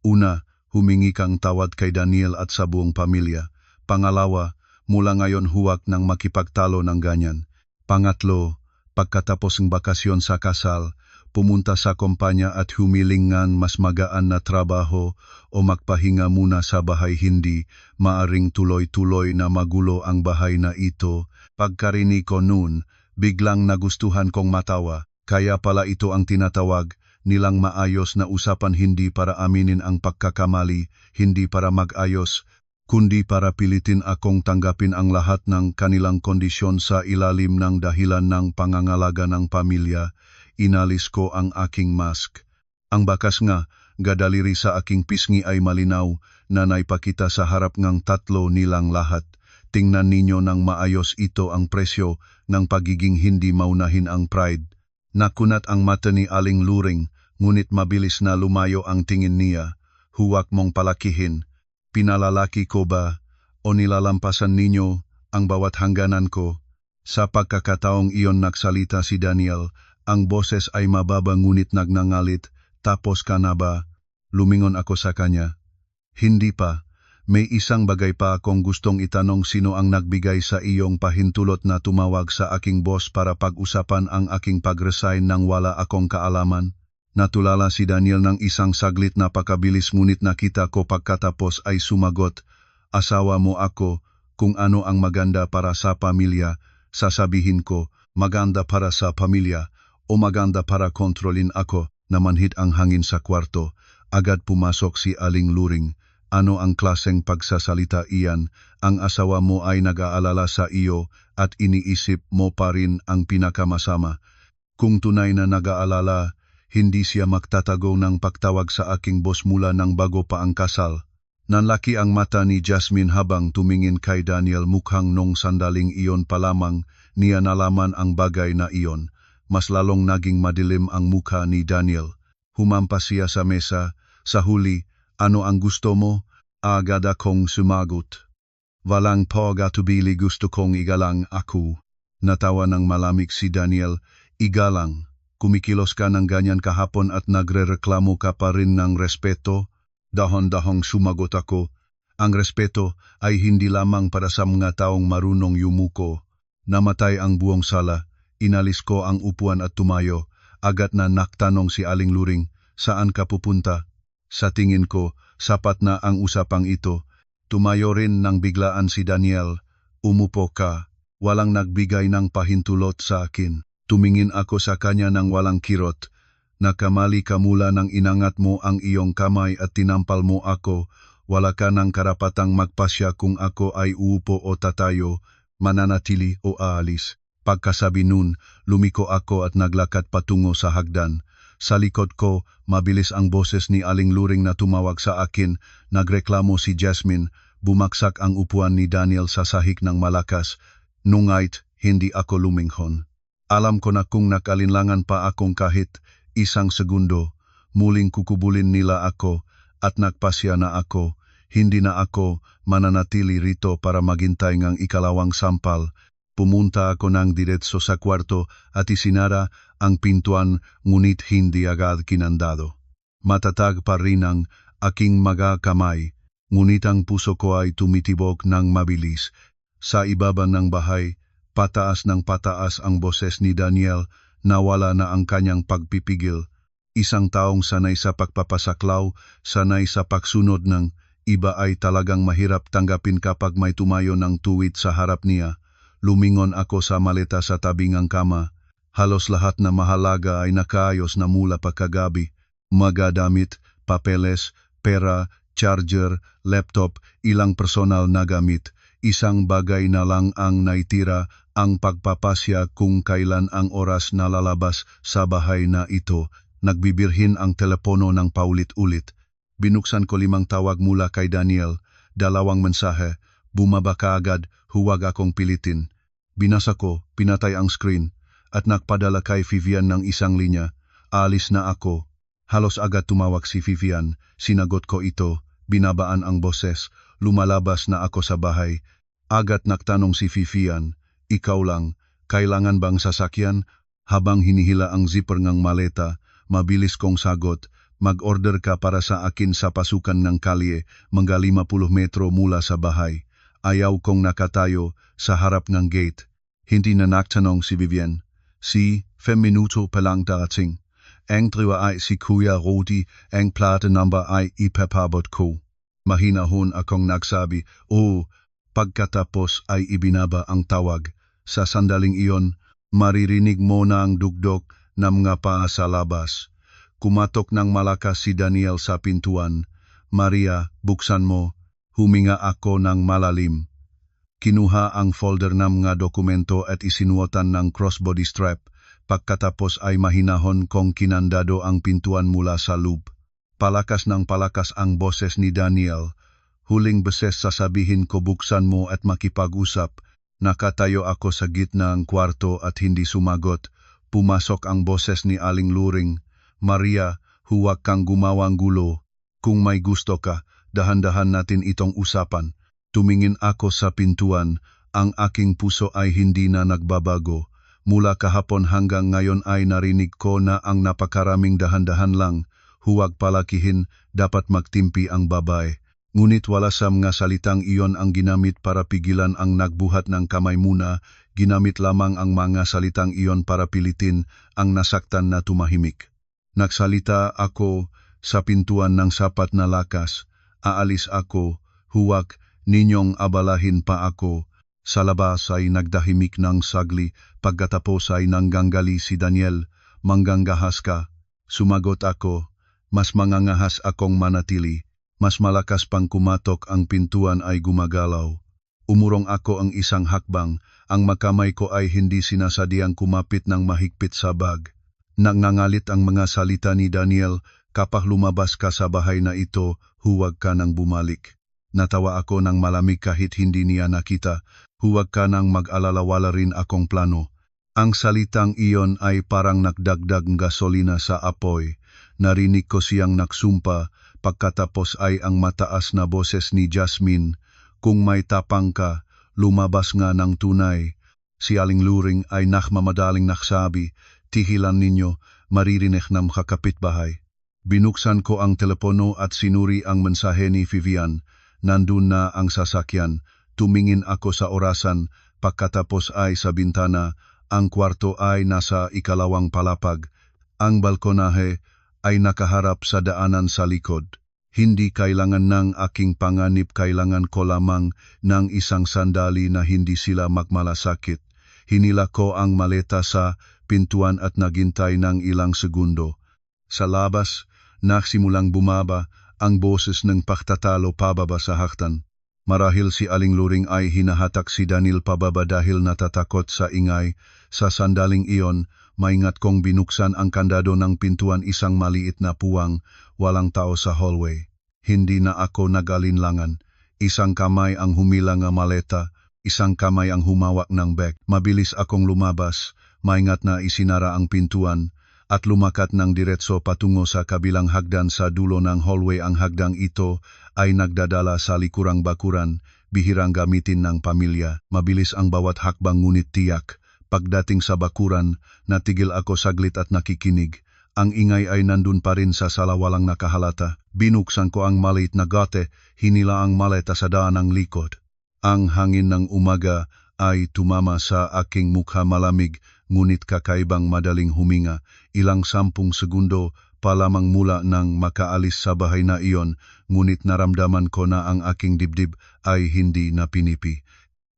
Una, humingi kang tawad kay Daniel at sa buong pamilya. Pangalawa, mula ngayon huwag nang makipagtalo ng ganyan. Pangatlo, pagkatapos ng bakasyon sa kasal, pumunta sa kumpanya at humiling ng mas magaan na trabaho o magpahinga muna sa bahay, hindi maaring tuloy-tuloy na magulo ang bahay na ito. Pagkarinig ko noon, biglang nagustuhan kong matawa. Kaya pala ito ang tinatawag nilang maayos na usapan, hindi para aminin ang pagkakamali, hindi para mag-ayos, kundi para pilitin akong tanggapin ang lahat ng kanilang kondisyon sa ilalim ng dahilan ng pangangalaga ng pamilya. Inalis ko ang aking mask. Ang bakas nga, gadaliri sa aking pisngi ay malinaw na naipakita sa harap ng tatlo nilang lahat. Tingnan ninyo ng maayos, ito ang presyo ng pagiging hindi maunahin ang pride. Nakunat ang mata ni Aling Luring, ngunit mabilis na lumayo ang tingin niya. Huwag mong palakihin. Pinalalaki ko ba o nilalampasan ninyo ang bawat hangganan ko? Sa pagkakataong iyon nagsalita si Daniel. Ang boses ay mababa ngunit nagnangalit. Tapos ka na ba? Lumingon ako sa kanya. Hindi pa. May isang bagay pa akong gustong itanong. Sino ang nagbigay sa iyong pahintulot na tumawag sa aking boss para pag-usapan ang aking pag-resign nang wala akong kaalaman? Natulala si Daniel ng isang saglit, napakabilis, ngunit nakita ko pagkatapos ay sumagot. Asawa mo ako. Kung ano ang maganda para sa pamilya, sasabihin ko, maganda para sa pamilya o maganda para kontrolin ako. Namanhid ang hangin sa kwarto. Agad pumasok si Aling Luring. Ano ang klaseng pagsasalita iyan? Ang asawa mo ay nag-aalala sa iyo at iniisip mo pa rin ang pinakamasama. Kung tunay na nag-aalala, hindi siya magtatago ng pagtawag sa aking boss mula ng bago pa ang kasal. Nanlaki ang mata ni Jasmine habang tumingin kay Daniel, mukhang nung sandaling iyon pa lamang niya nalaman ang bagay na iyon. Mas lalong naging madilim ang mukha ni Daniel. Humampas siya sa mesa. Sa huli, ano ang gusto mo? Agad akong sumagot. Walang pag-atubili, gusto kong igalang ako. Natawa ng malamig si Daniel. Igalang? Kumikilos ka ng ganyan kahapon at nagrereklamo ka pa rin ng respeto? Dahon-dahong sumagot ako. Ang respeto ay hindi lamang para sa mga taong marunong yumuko. Namatay ang buong sala. Inalis ko ang upuan at tumayo. Agad na naktanong si Aling Luring, saan ka pupunta? Sa tingin ko, sapat na ang usapang ito. Tumayo rin nang biglaan si Daniel. Umupo ka. Walang nagbigay ng pahintulot sa akin. Tumingin ako sa kanya ng walang kirot. Nakamali ka mula nang inangat mo ang iyong kamay at tinampal mo ako. Wala ka ng karapatang magpasya kung ako ay uupo o tatayo, mananatili o aalis. Pagkasabi nun, lumiko ako at naglakad patungo sa hagdan. Sa likod ko, mabilis ang boses ni Aling Luring na tumawag sa akin. Nagreklamo si Jasmine. Bumaksak ang upuan ni Daniel sa sahig ng malakas. Nungait, hindi ako luminghon. Alam ko na kung nakalinlangan pa akong kahit isang segundo, muling kukubulin nila ako at nagpasya na ako. Hindi na ako mananatili rito para maghintay ng ikalawang sampal. Pumunta ako ng diretso sa kwarto at isinara ang pintuan, ngunit hindi agad kinandado. Matatag pa rin ang aking mga kamay, ngunit ang puso ko ay tumitibok ng mabilis. Sa ibaba ng bahay, pataas ng pataas ang boses ni Daniel. Nawala na ang kanyang pagpipigil. Isang taong sanay sa pagpapasaklaw, sanay sa pagsunod ng iba ay talagang mahirap tanggapin kapag may tumayo ng tuwid sa harap niya. Lumingon ako sa maleta sa tabing ng kama. Halos lahat na mahalaga ay nakaayos na mula pa kagabi. Mga damit, papeles, pera, charger, laptop, ilang personal na gamit. Isang bagay na lang ang naitira, ang pagpapasya kung kailan ang oras na lalabas sa bahay na ito. Nagbibirhin ang telepono ng paulit-ulit. Binuksan ko 5 tawag mula kay Daniel, 2 mensahe. Bumaba kaagad, huwag akong pilitin. Binasa ko, pinatay ang screen, at nagpadala kay Vivian ng 1 linya. Alis na ako. Halos agad tumawag si Vivian. Sinagot ko ito, binabaan ang boses. Lumalabas na ako sa bahay. Agad nagtanong si Vivian, ikaw lang, kailangan bang sasakyan? Habang hinihila ang zipper ng maleta, mabilis kong sagot, mag-order ka para sa akin sa pasukan ng kalye, mga 50 metro mula sa bahay. Ayaw kong nakatayo sa harap ng gate. Hindi na nagtanong si Vivian. Si, 5 minuto pa lang darating. Ang driver ay si Kuya Rodi, ang plate number ay ipapabot ko. Mahinahon akong nagsabi, pagkatapos ay ibinaba ang tawag. Sa sandaling iyon, maririnig mo na ang dugdog ng mga paa sa labas. Kumatok ng malakas si Daniel sa pintuan. Maria, buksan mo. Huminga ako ng malalim. Kinuha ang folder ng mga dokumento at isinuotan ng crossbody strap. Pagkatapos ay mahinahon kong kinandado ang pintuan mula sa loob. Palakas ng palakas ang boses ni Daniel. Huling beses sasabihin ko, buksan mo at makipag-usap. Nakatayo ako sa gitna ng kwarto at hindi sumagot. Pumasok ang boses ni Aling Luring. Maria, huwag kang gumawang gulo. Kung may gusto ka, dahan-dahan natin itong usapan. Tumingin ako sa pintuan. Ang aking puso ay hindi na nagbabago. Mula kahapon hanggang ngayon ay narinig ko na ang napakaraming dahan-dahan lang. Huwag palakihin, dapat magtimpi ang babae. Ngunit wala sa mga salitang iyon ang ginamit para pigilan ang nagbuhat ng kamay muna. Ginamit lamang ang mga salitang iyon para pilitin ang nasaktan na tumahimik. Nagsalita ako sa pintuan ng sapat na lakas. Aalis ako, huwag ninyong abalahin pa ako. Sa labas ay nagdahimik ng sagli, pagkatapos ay nangganggali si Daniel. Manggangahas ka? Sumagot ako. Mas mangangahas akong manatili. Mas malakas pang kumatok ang pintuan ay gumagalaw. Umurong ako ang isang hakbang. Ang makamay ko ay hindi sinasadyang kumapit ng mahigpit sa bag. Nangangalit ang mga salita ni Daniel, kapag lumabas ka sa bahay na ito, huwag ka nang bumalik. Natawa ako ng malamig kahit hindi niya nakita, huwag ka nang mag-alala, wala rin akong plano. Ang salitang iyon ay parang nagdagdag gasolina sa apoy. Narinig ko siyang nagsumpa, pagkatapos ay ang mataas na boses ni Jasmine, kung may tapang ka, lumabas nga ng tunay. Si Aling Luring ay nakmamadaling naksabi, tihilan ninyo, maririnig ng kakapitbahay. Binuksan ko ang telepono at sinuri ang mensahe ni Vivian. Nandun na ang sasakyan. Tumingin ako sa orasan, pagkatapos ay sa bintana. Ang kwarto ay nasa ikalawang palapag. Ang balkonahe ay nakaharap sa daanan sa likod. Hindi kailangan ng aking panganib, kailangan ko lamang ng isang sandali na hindi sila magmalasakit. Hinila ko ang maleta sa pintuan at naghintay ng ilang segundo. Sa labas, nagsimulang bumaba ang boses ng pagtatalo pababa sa haktan. Marahil si Aling Luring ay hinahatak si Daniel pababa dahil natatakot sa ingay. Sa sandaling iyon, maingat kong binuksan ang kandado ng pintuan, isang maliit na puwang, walang tao sa hallway. Hindi na ako nag-alinlangan. Isang kamay ang humila ng maleta, isang kamay ang humawak ng bag. Mabilis akong lumabas, maingat na isinara ang pintuan, at lumakat ng diretso patungo sa kabilang hagdan sa dulo ng hallway. Ang hagdang ito ay nagdadala sa likurang bakuran, bihirang gamitin ng pamilya. Mabilis ang bawat hakbang ngunit tiyak. Pagdating sa bakuran, natigil ako saglit at nakikinig. Ang ingay ay nandun pa rin sa sala, walang nakahalata. Binuksan ko ang maliit na gate, hinila ang maleta sa daan ng likod. Ang hangin ng umaga ay tumama sa aking mukha, malamig, ngunit kakaibang madaling huminga. Ilang 10 segundo pa lamang mula nang makaalis sa bahay na iyon, ngunit naramdaman ko na ang aking dibdib ay hindi na pinipi.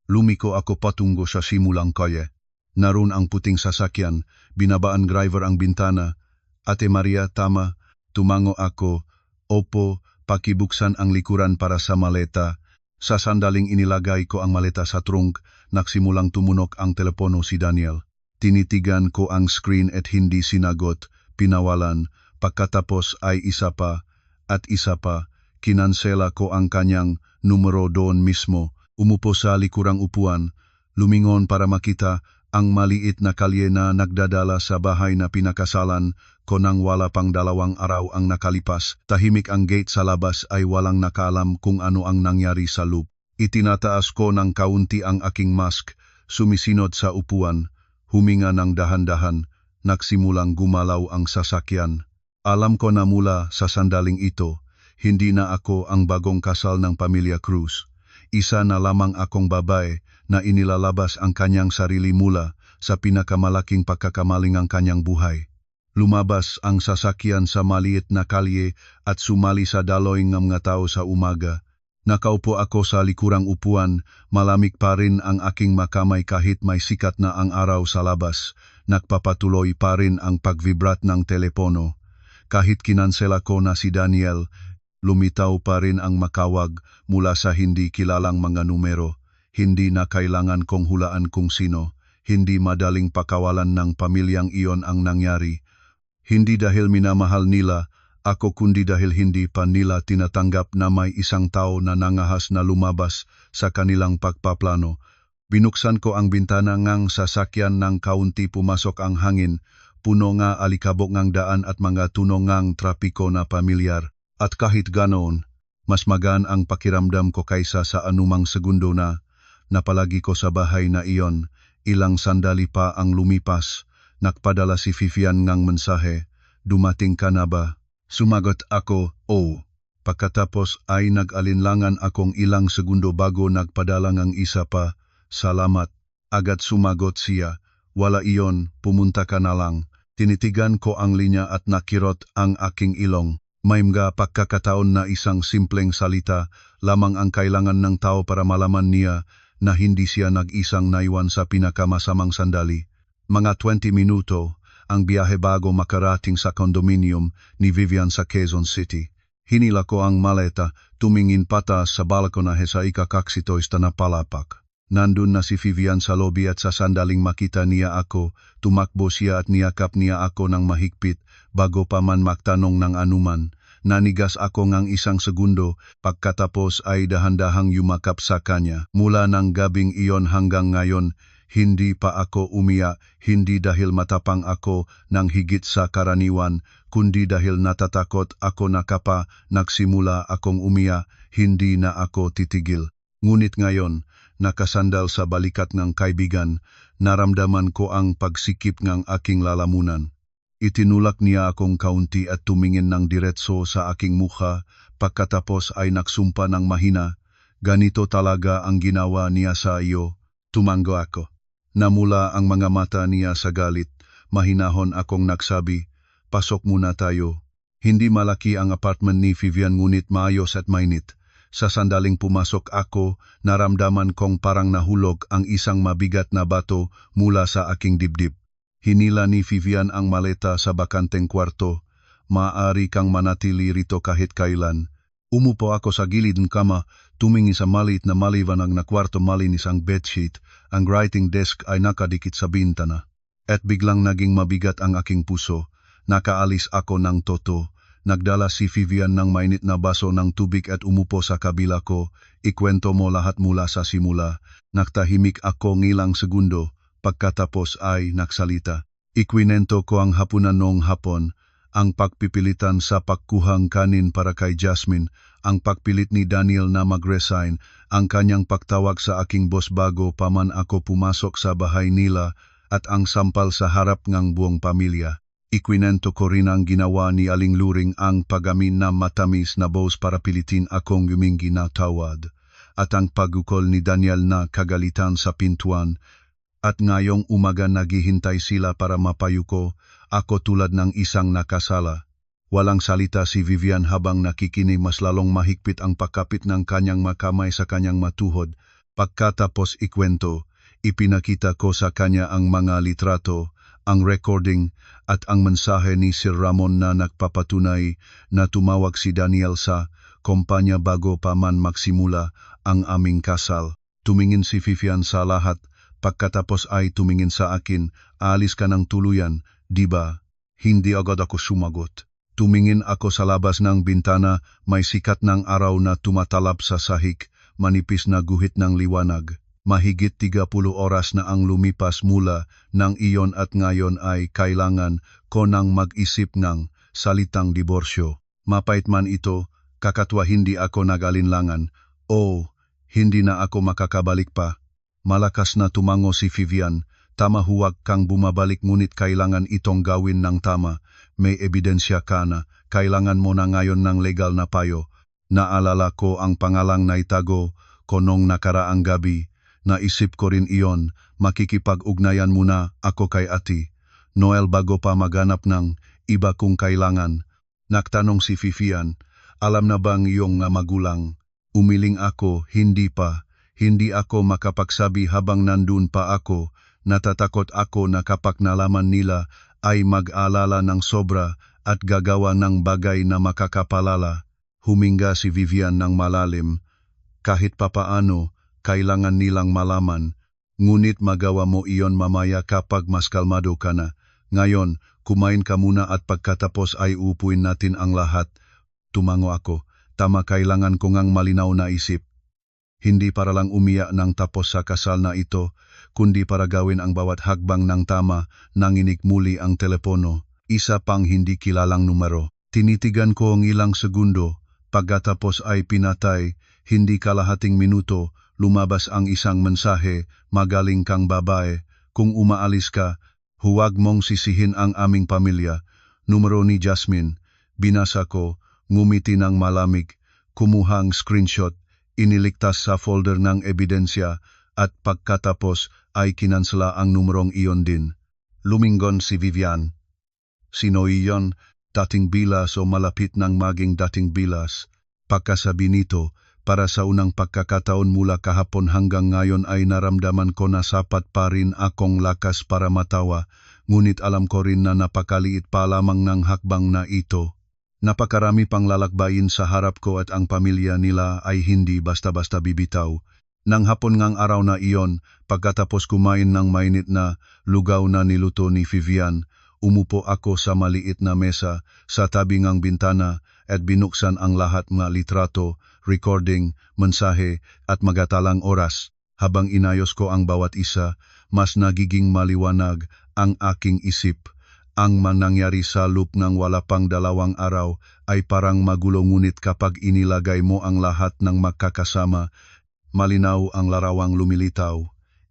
Lumiko ako patungo sa simulang kaya. Naroon ang puting sasakyan, binabaan driver ang bintana. Ate Maria, tama, tumango ako. Opo, pakibuksan ang likuran para sa maleta. Sa sandaling inilagay ko ang maleta sa trunk, nagsimulang tumunok ang telepono si Daniel. Tinitigan ko ang screen at hindi sinagot, pinawalan, pagkatapos ay isa pa, at isa pa. Kinansela ko ang kanyang numero doon mismo. Umupo sa likurang upuan, lumingon para makita ang maliit na kalye na nagdadala sa bahay na pinakasalan ko nang wala pang 2 araw ang nakalipas. Tahimik ang gate sa labas, ay walang nakaalam kung ano ang nangyari sa loob. Itinataas ko ng kaunti ang aking mask, sumisinod sa upuan, huminga ng dahan-dahan, nagsimulang gumalaw ang sasakyan. Alam ko na mula sa sandaling ito, hindi na ako ang bagong kasal ng pamilya Cruz. Isa na lamang akong babae na inilalabas ang kanyang sarili mula sa pinakamalaking pagkakamaling ng kanyang buhay. Lumabas ang sasakyan sa maliit na kalye at sumali sa daloy ng mga tao sa umaga. Nakaupo ako sa likurang upuan, malamig pa rin ang aking makamay kahit may sikat na ang araw sa labas. Nagpapatuloy pa rin ang pagvibrat ng telepono. Kahit kinansela ko na si Daniel, lumitaw pa rin ang makawag mula sa hindi kilalang mga numero. Hindi na kailangan kong hulaan kung sino. Hindi madaling pakawalan ng pamilyang iyon ang nangyari. Hindi dahil minamahal nila ako, kundi dahil hindi pa nila tinatanggap na may isang tao na nangahas na lumabas sa kanilang pagpaplano. Binuksan ko ang bintana ng sasakyan ng kaunti, pumasok ang hangin, puno nga alikabok ng daan at mga tunog ng trapiko na pamilyar. At kahit ganoon, mas magaan ang pakiramdam ko kaysa sa anumang segundo na napalagi ko sa bahay na iyon. Ilang sandali pa ang lumipas, nagpadala si Vivian ng mensahe, dumating ka na ba? Sumagot ako, oo. Pagkatapos ay nag-alinlangan akong ilang segundo bago nagpadala ng isa pa, salamat. Agad sumagot siya, wala iyon, pumunta ka na lang. Tinitigan ko ang linya at nakirot ang aking ilong. May mga pagkakataon na isang simpleng salita lamang ang kailangan ng tao para malaman niya na hindi siya nag-isang naiwan sa pinakamasamang sandali. Mga 20 minuto ang biyahe bago makarating sa condominium ni Vivian sa Quezon City. Hinila ko ang maleta, tumingin patas sa balkonahe sa ika-12 na palapak. Nandun na si Vivian sa lobby at sa sandaling makita niya ako, tumakbo siya at niyakap niya ako ng mahigpit bago pa man magtanong ng anuman. Nanigas ako ngang isang segundo, pagkatapos ay dahan-dahang yumakap sa kanya. Mula ng gabing iyon hanggang ngayon, hindi pa ako umiyak, hindi dahil matapang ako ng higit sa karaniwan, kundi dahil natatakot ako na kapa nagsimula akong umiyak, hindi na ako titigil. Ngunit ngayon, nakasandal sa balikat ng kaibigan, naramdaman ko ang pagsikip ng aking lalamunan. Itinulak niya akong kaunti at tumingin ng diretso sa aking mukha, pagkatapos ay nagsumpa ng mahina. Ganito talaga ang ginawa niya sa iyo. Tumango ako. Namula ang mga mata niya sa galit. Mahinahon akong nagsabi, pasok muna tayo. Hindi malaki ang apartment ni Vivian ngunit maayos at mainit. Sa sandaling pumasok ako, naramdaman kong parang nahulog ang isang mabigat na bato mula sa aking dibdib. Hinila ni Vivian ang maleta sa bakanteng kwarto. Maaari kang manatili rito kahit kailan. Umupo ako sa gilid ng kama, tumingin sa maliit na maliwanag na kwarto, malinis ang bedsheet, ang writing desk ay nakadikit sa bintana. At biglang naging mabigat ang aking puso. Nakaalis ako ng toto. Nagdala si Vivian ng mainit na baso ng tubig at umupo sa kabila ko. Ikwento mo lahat mula sa simula. Nagtahimik ako ngilang segundo. Pagkatapos ay nagsalita. Ikwinento ko ang hapunan noong hapon, ang pagpipilitan sa pagkuhang kanin para kay Jasmine, ang pagpilit ni Daniel na mag-resign, ang kanyang pagtawag sa aking boss bago pa man ako pumasok sa bahay nila, at ang sampal sa harap ng buong pamilya. Ikwinento ko rin ang ginawa ni Aling Luring, ang pagamin na matamis na boss para pilitin akong humingi na tawad, at ang pagukol ni Daniel na kagalitan sa pintuan. At ngayong umaga naghihintay sila para mapayuko, ako tulad ng isang nakasala. Walang salita si Vivian habang nakikinig, mas lalong mahigpit ang pagkapit ng kanyang makamay sa kanyang matuhod. Pagkatapos ikwento, ipinakita ko sa kanya ang mga litrato, ang recording at ang mensahe ni Sir Ramon na nagpapatunay na tumawag si Daniel sa kumpanya bago pa man magsimula ang aming kasal. Tumingin si Vivian sa lahat. Pagkatapos ay tumingin sa akin, aalis ka ng tuluyan, di ba? Hindi agad ako sumagot. Tumingin ako sa labas ng bintana, may sikat ng araw na tumatalab sa sahig, manipis na guhit ng liwanag. Mahigit 30 oras na ang lumipas mula nang iyon at ngayon ay kailangan ko nang mag-isip ng salitang diborsyo. Mapait man ito, kakatwa hindi ako nag-alinlangan. Oh, hindi na ako makakabalik pa. Malakas na tumango si Vivian. Tama, huwag kang bumabalik, ngunit kailangan itong gawin ng tama. May ebidensya ka na. Kailangan mo na ngayon ng legal na payo. Naalala ko ang pangalang na itago ko nung nakaraang gabi. Naisip ko rin iyon, makikipag-ugnayan muna ako kay Ati Noel bago pa maganap ng iba kung kailangan. Nagtanong si Vivian, alam na bang iyong magulang? Umiling ako, hindi pa. Hindi ako makapagsabi habang nandun pa ako. Natatakot ako na kapag nalaman nila ay mag-alala ng sobra at gagawa ng bagay na makakapalala. Huminga si Vivian ng malalim. Kahit papaano, kailangan nilang malaman. Ngunit magawa mo iyon mamaya kapag mas kalmado ka na. Ngayon, kumain ka muna at pagkatapos ay upuin natin ang lahat. Tumango ako. Tama, kailangan ko ngang malinaw na isip. Hindi para lang umiyak ng tapos sa kasal na ito, kundi para gawin ang bawat hakbang ng tama. Nanginig muli ang telepono. Isa pang hindi kilalang numero. Tinitigan ko ang ilang segundo. Pagkatapos ay pinatay. Hindi kalahating minuto, lumabas ang isang mensahe, magaling kang babae. Kung umaalis ka, huwag mong sisihin ang aming pamilya. Numero ni Jasmine. Binasa ko, ngumiti ng malamig, kumuhang screenshot. Iniligtas sa folder ng ebidensya at pagkatapos ay kinansela ang numerong iyon din. Lumingon si Vivian. Sino iyon? Dating bilas o malapit ng maging dating bilas? Pagkasabi nito, para sa unang pagkakataon mula kahapon hanggang ngayon ay naramdaman ko na sapat pa rin akong lakas para matawa, ngunit alam ko rin na napakaliit pa lamang ng hakbang na ito. Napakarami pang lalakbayin sa harap ko at ang pamilya nila ay hindi basta-basta bibitaw. Nang hapon ngang araw na iyon, pagkatapos kumain ng mainit na lugaw na niluto ni Vivian, umupo ako sa maliit na mesa sa tabi ngang bintana at binuksan ang lahat ng litrato, recording, mensahe at magatalang oras. Habang inayos ko ang bawat isa, mas nagiging maliwanag ang aking isip. Ang manangyari sa loop ng wala pang 2 araw ay parang magulo, ngunit kapag inilagay mo ang lahat ng magkakasama, malinaw ang larawang lumilitaw.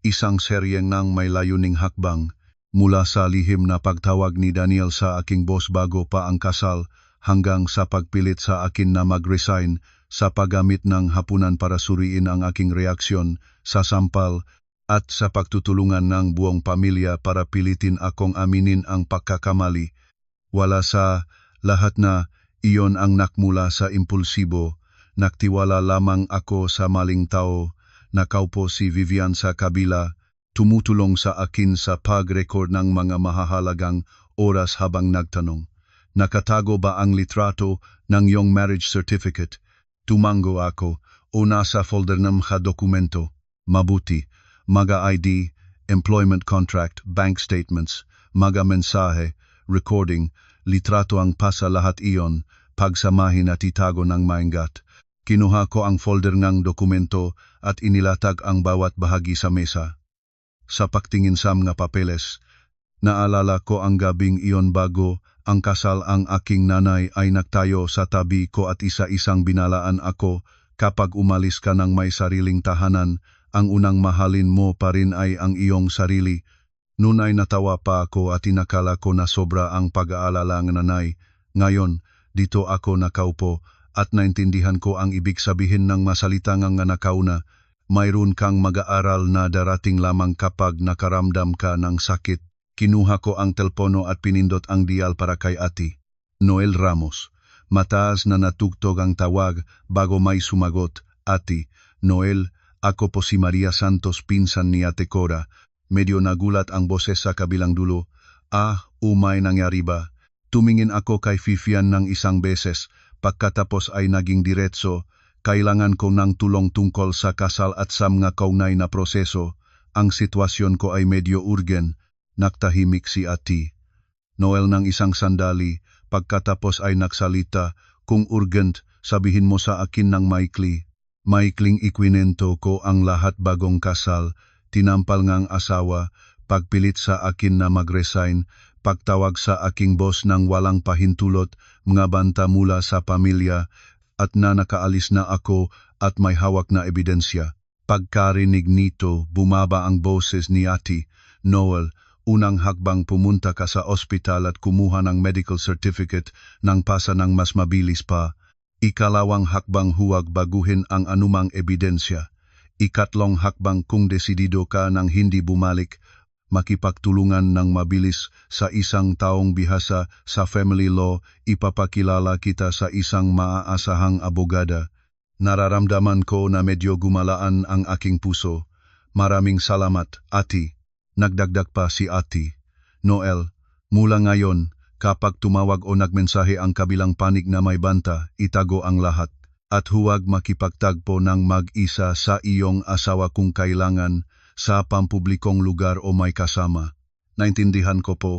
Isang seryeng ng may layuning hakbang, mula sa lihim na pagtawag ni Daniel sa aking boss bago pa ang kasal, hanggang sa pagpilit sa akin na mag-resign, sa paggamit ng hapunan para suriin ang aking reaksyon sa sampal, at sa pagtutulungan ng buong pamilya para pilitin akong aminin ang pagkakamali. Wala sa lahat na iyon ang nakmula sa impulsibo. Nagtiwala lamang ako sa maling tao. Nakaupo si Vivian sa kabila, tumutulong sa akin sa pag-record ng mga mahahalagang oras habang nagtanong, "Nakatago ba ang litrato ng iyong marriage certificate?" Tumango ako, "O nasa folder ng mga dokumento." "Mabuti. Mga ID, employment contract, bank statements, mga mensahe, recording, litrato ang pasa lahat iyon, pagsamahin at itago ng maingat." Kinuha ko ang folder ng dokumento at inilatag ang bawat bahagi sa mesa. Sa pagtingin sa mga papeles, naalala ko ang gabing iyon bago ang kasal, ang aking nanay ay nagtayo sa tabi ko at isa-isang binalaan ako, "Kapag umalis ka ng may sariling tahanan, ang unang mahalin mo pa rin ay ang iyong sarili." Noon ay natawa pa ako at inakala ko na sobra ang pag-aalala ng nanay. Ngayon, dito ako nakaupo at naintindihan ko ang ibig sabihin ng masalita ng nakauna. Mayroon kang mag-aaral na darating lamang kapag nakaramdam ka ng sakit. Kinuha ko ang telepono at pinindot ang dial para kay Ate Noel Ramos. Mataas na natugtog ang tawag bago may sumagot. "Ate Noel, ako po si Maria Santos, pinsan ni Ate Cora." Medyo nagulat ang boses sa kabilang dulo. May nangyari ba?" Tumingin ako kay Vivian ng isang beses, pagkatapos ay naging diretso. "Kailangan ko ng tulong tungkol sa kasal at sa mga kaunay na proseso. Ang sitwasyon ko ay medyo urgent." Naktahimik si Ate Noel ng isang sandali, pagkatapos ay nagsalita, "Kung urgent, sabihin mo sa akin ng maikli." Maikling ikwinento ko ang lahat bagong kasal, tinampal ngang asawa, pagpilit sa akin na mag-resign, pagtawag sa aking boss ng walang pahintulot, mga banta mula sa pamilya, at na nakaalis na ako at may hawak na ebidensya. Pagkarinig nito, bumaba ang boses ni Ate Noel. "Unang hakbang, pumunta ka sa ospital at kumuha ng medical certificate ng pasa ng mas mabilis pa. Ikalawang hakbang, huwag baguhin ang anumang ebidensya. Ikatlong hakbang, kung desidido ka ng hindi bumalik, makipagtulungan ng mabilis sa isang taong bihasa sa family law, ipapakilala kita sa isang maaasahang abogada." Nararamdaman ko na medyo gumalaan ang aking puso. "Maraming salamat, Ate." Nagdagdag pa si Ate Noel, "Mula ngayon, kapag tumawag o nagmensahe ang kabilang panig na may banta, itago ang lahat. At huwag makipagtagpo ng mag-isa sa iyong asawa kung kailangan, sa pampublikong lugar o may kasama." "Naintindihan ko po."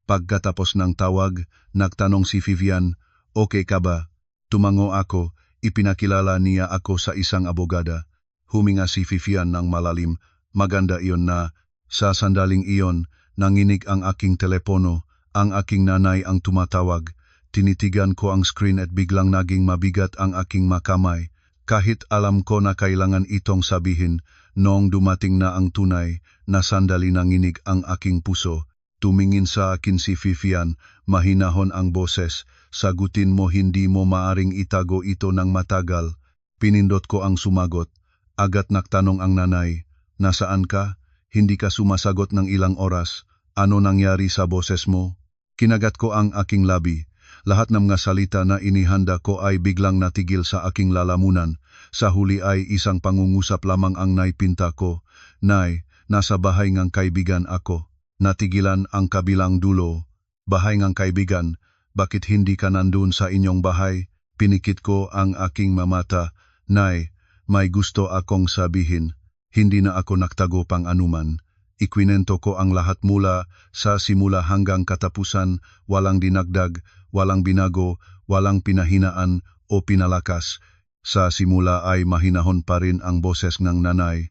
Pagkatapos ng tawag, nagtanong si Vivian, "Okay ka ba?" Tumango ako, ipinakilala niya ako sa isang abogada. Huminga si Vivian ng malalim, "Maganda iyon na." Sa sandaling iyon, nanginig ang aking telepono, ang aking nanay ang tumatawag. Tinitigan ko ang screen at biglang naging mabigat ang aking makamay. Kahit alam ko na kailangan itong sabihin, noong dumating na ang tunay, na sandali nanginig ang aking puso. Tumingin sa akin si Vivian, mahinahon ang boses, "Sagutin mo, hindi mo maaring itago ito ng matagal." Pinindot ko ang sumagot. Agad nagtanong ang nanay, "Nasaan ka? Hindi ka sumasagot ng ilang oras. Ano nangyari sa boses mo?" Kinagat ko ang aking labi. Lahat ng mga salita na inihanda ko ay biglang natigil sa aking lalamunan. Sa huli ay isang pangungusap lamang ang naipinta ko. "Nay, nasa bahay ngang kaibigan ako." Natigilan ang kabilang dulo. "Bahay ngang kaibigan? Bakit hindi ka nandun sa inyong bahay?" Pinikit ko ang aking mamata. "Nay, may gusto akong sabihin." Hindi na ako nagtago pang anuman. Ikwinento ko ang lahat mula sa simula hanggang katapusan, walang dinagdag, walang binago, walang pinahinaan o pinalakas. Sa simula ay mahinahon pa rin ang boses ng nanay.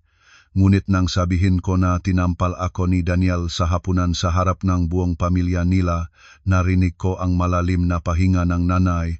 Ngunit nang sabihin ko na tinampal ako ni Daniel sa hapunan sa harap ng buong pamilya nila, narinig ko ang malalim na pahinga ng nanay.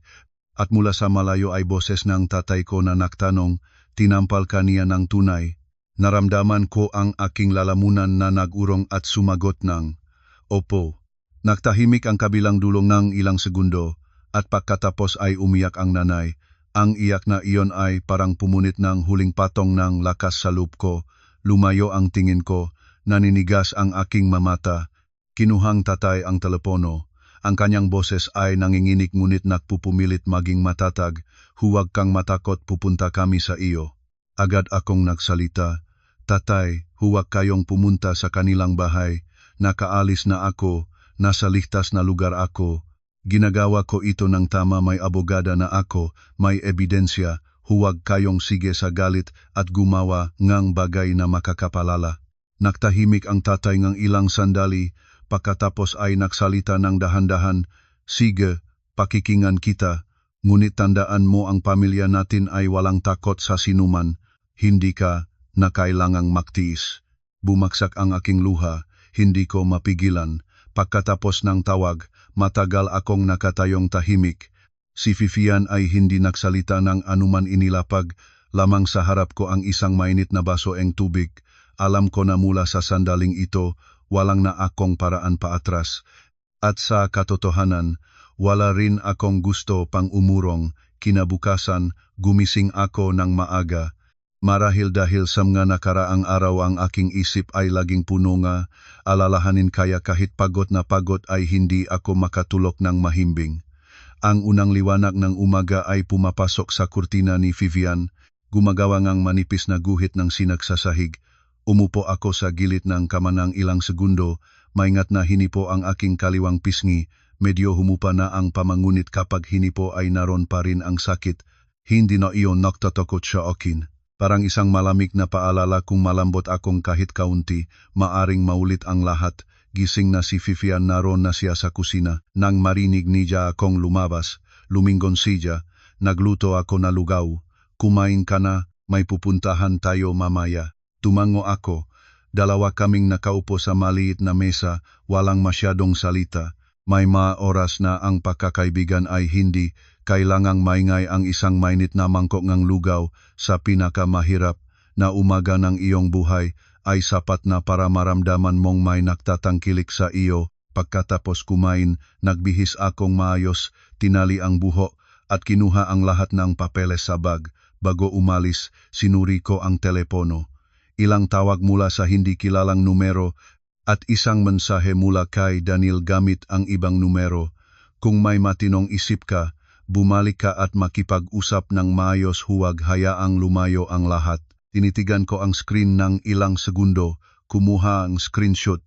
At mula sa malayo ay boses ng tatay ko na nagtanong, tinampal ka niya ng tunay? Naramdaman ko ang aking lalamunan na nag-urong at sumagot ng, opo. Nagtahimik ang kabilang dulong ng ilang segundo at pagkatapos ay umiyak ang nanay. Ang iyak na iyon ay parang pumunit ng huling patong ng lakas sa loob ko. Lumayo ang tingin ko, naninigas ang aking mamata. Kinuhang tatay ang telepono. Ang kanyang boses ay nanginginig ngunit nagpupumilit maging matatag. Huwag kang matakot, pupunta kami sa iyo. Agad akong nagsalita. Tatay, huwag kayong pumunta sa kanilang bahay. Nakaalis na ako, nasa ligtas na lugar ako. Ginagawa ko ito ng tama, may abogada na ako, may ebidensya. Huwag kayong sige sa galit at gumawa ngang bagay na makakapalala. Nagtahimik ang tatay ng ilang sandali, pagkatapos ay nagsalita ng dahan-dahan, sige, pakikingan kita. Ngunit tandaan mo ang pamilya natin ay walang takot sa sinuman. Hindi ka na kailangang magtiis. Bumaksak ang aking luha, hindi ko mapigilan. Pagkatapos ng tawag, matagal akong nakatayong tahimik. Si Vivian ay hindi nagsalita ng anuman, inilapag lamang sa harap ko ang isang mainit na baso ng tubig. Alam ko na mula sa sandaling ito, walang na akong paraan paatras. At sa katotohanan, wala rin akong gusto pang umurong. Kinabukasan, gumising ako ng maaga. Marahil dahil sa mga nakaraang araw ang aking isip ay laging puno nga alalahanin, kaya kahit pagod na pagod ay hindi ako makatulog ng mahimbing. Ang unang liwanag ng umaga ay pumapasok sa kurtina ni Vivian, gumagawa ngang manipis na guhit ng sinagsasahig. Umupo ako sa gilid ng kama ng ilang segundo, maingat na hinipo ang aking kaliwang pisngi. Medyo humupa na ang pamangunit kapag hinipo ay naroon pa rin ang sakit. Hindi na iyon nagtatakot sa akin. Parang isang malamig na paalala kung malambot akong kahit kaunti, maaring maulit ang lahat. Gising na si Vivian, naroon na siya sa kusina. Nang marinig niya akong lumabas, lumingon siya. Nagluto ako na lugaw. Kumain ka na, may pupuntahan tayo mamaya. Tumango ako. Dalawa kaming nakaupo sa maliit na mesa, walang masyadong salita. May mga oras na ang pagkakaibigan ay hindi kailangang maingay. Ang isang mainit na mangkok ng lugaw sa pinakamahirap na umaga ng iyong buhay ay sapat na para maramdaman mong may nagtatangkilik sa iyo. Pagkatapos kumain, nagbihis akong maayos, tinali ang buhok at kinuha ang lahat ng papeles sa bag. Bago umalis, sinuri ko ang telepono. Ilang tawag mula sa hindi kilalang numero at isang mensahe mula kay Daniel gamit ang ibang numero. Kung may matinong isip ka, bumalik ka at makipag-usap ng maayos, huwag hayaang lumayo ang lahat. Tinitigan ko ang screen ng ilang segundo, kumuha ang screenshot,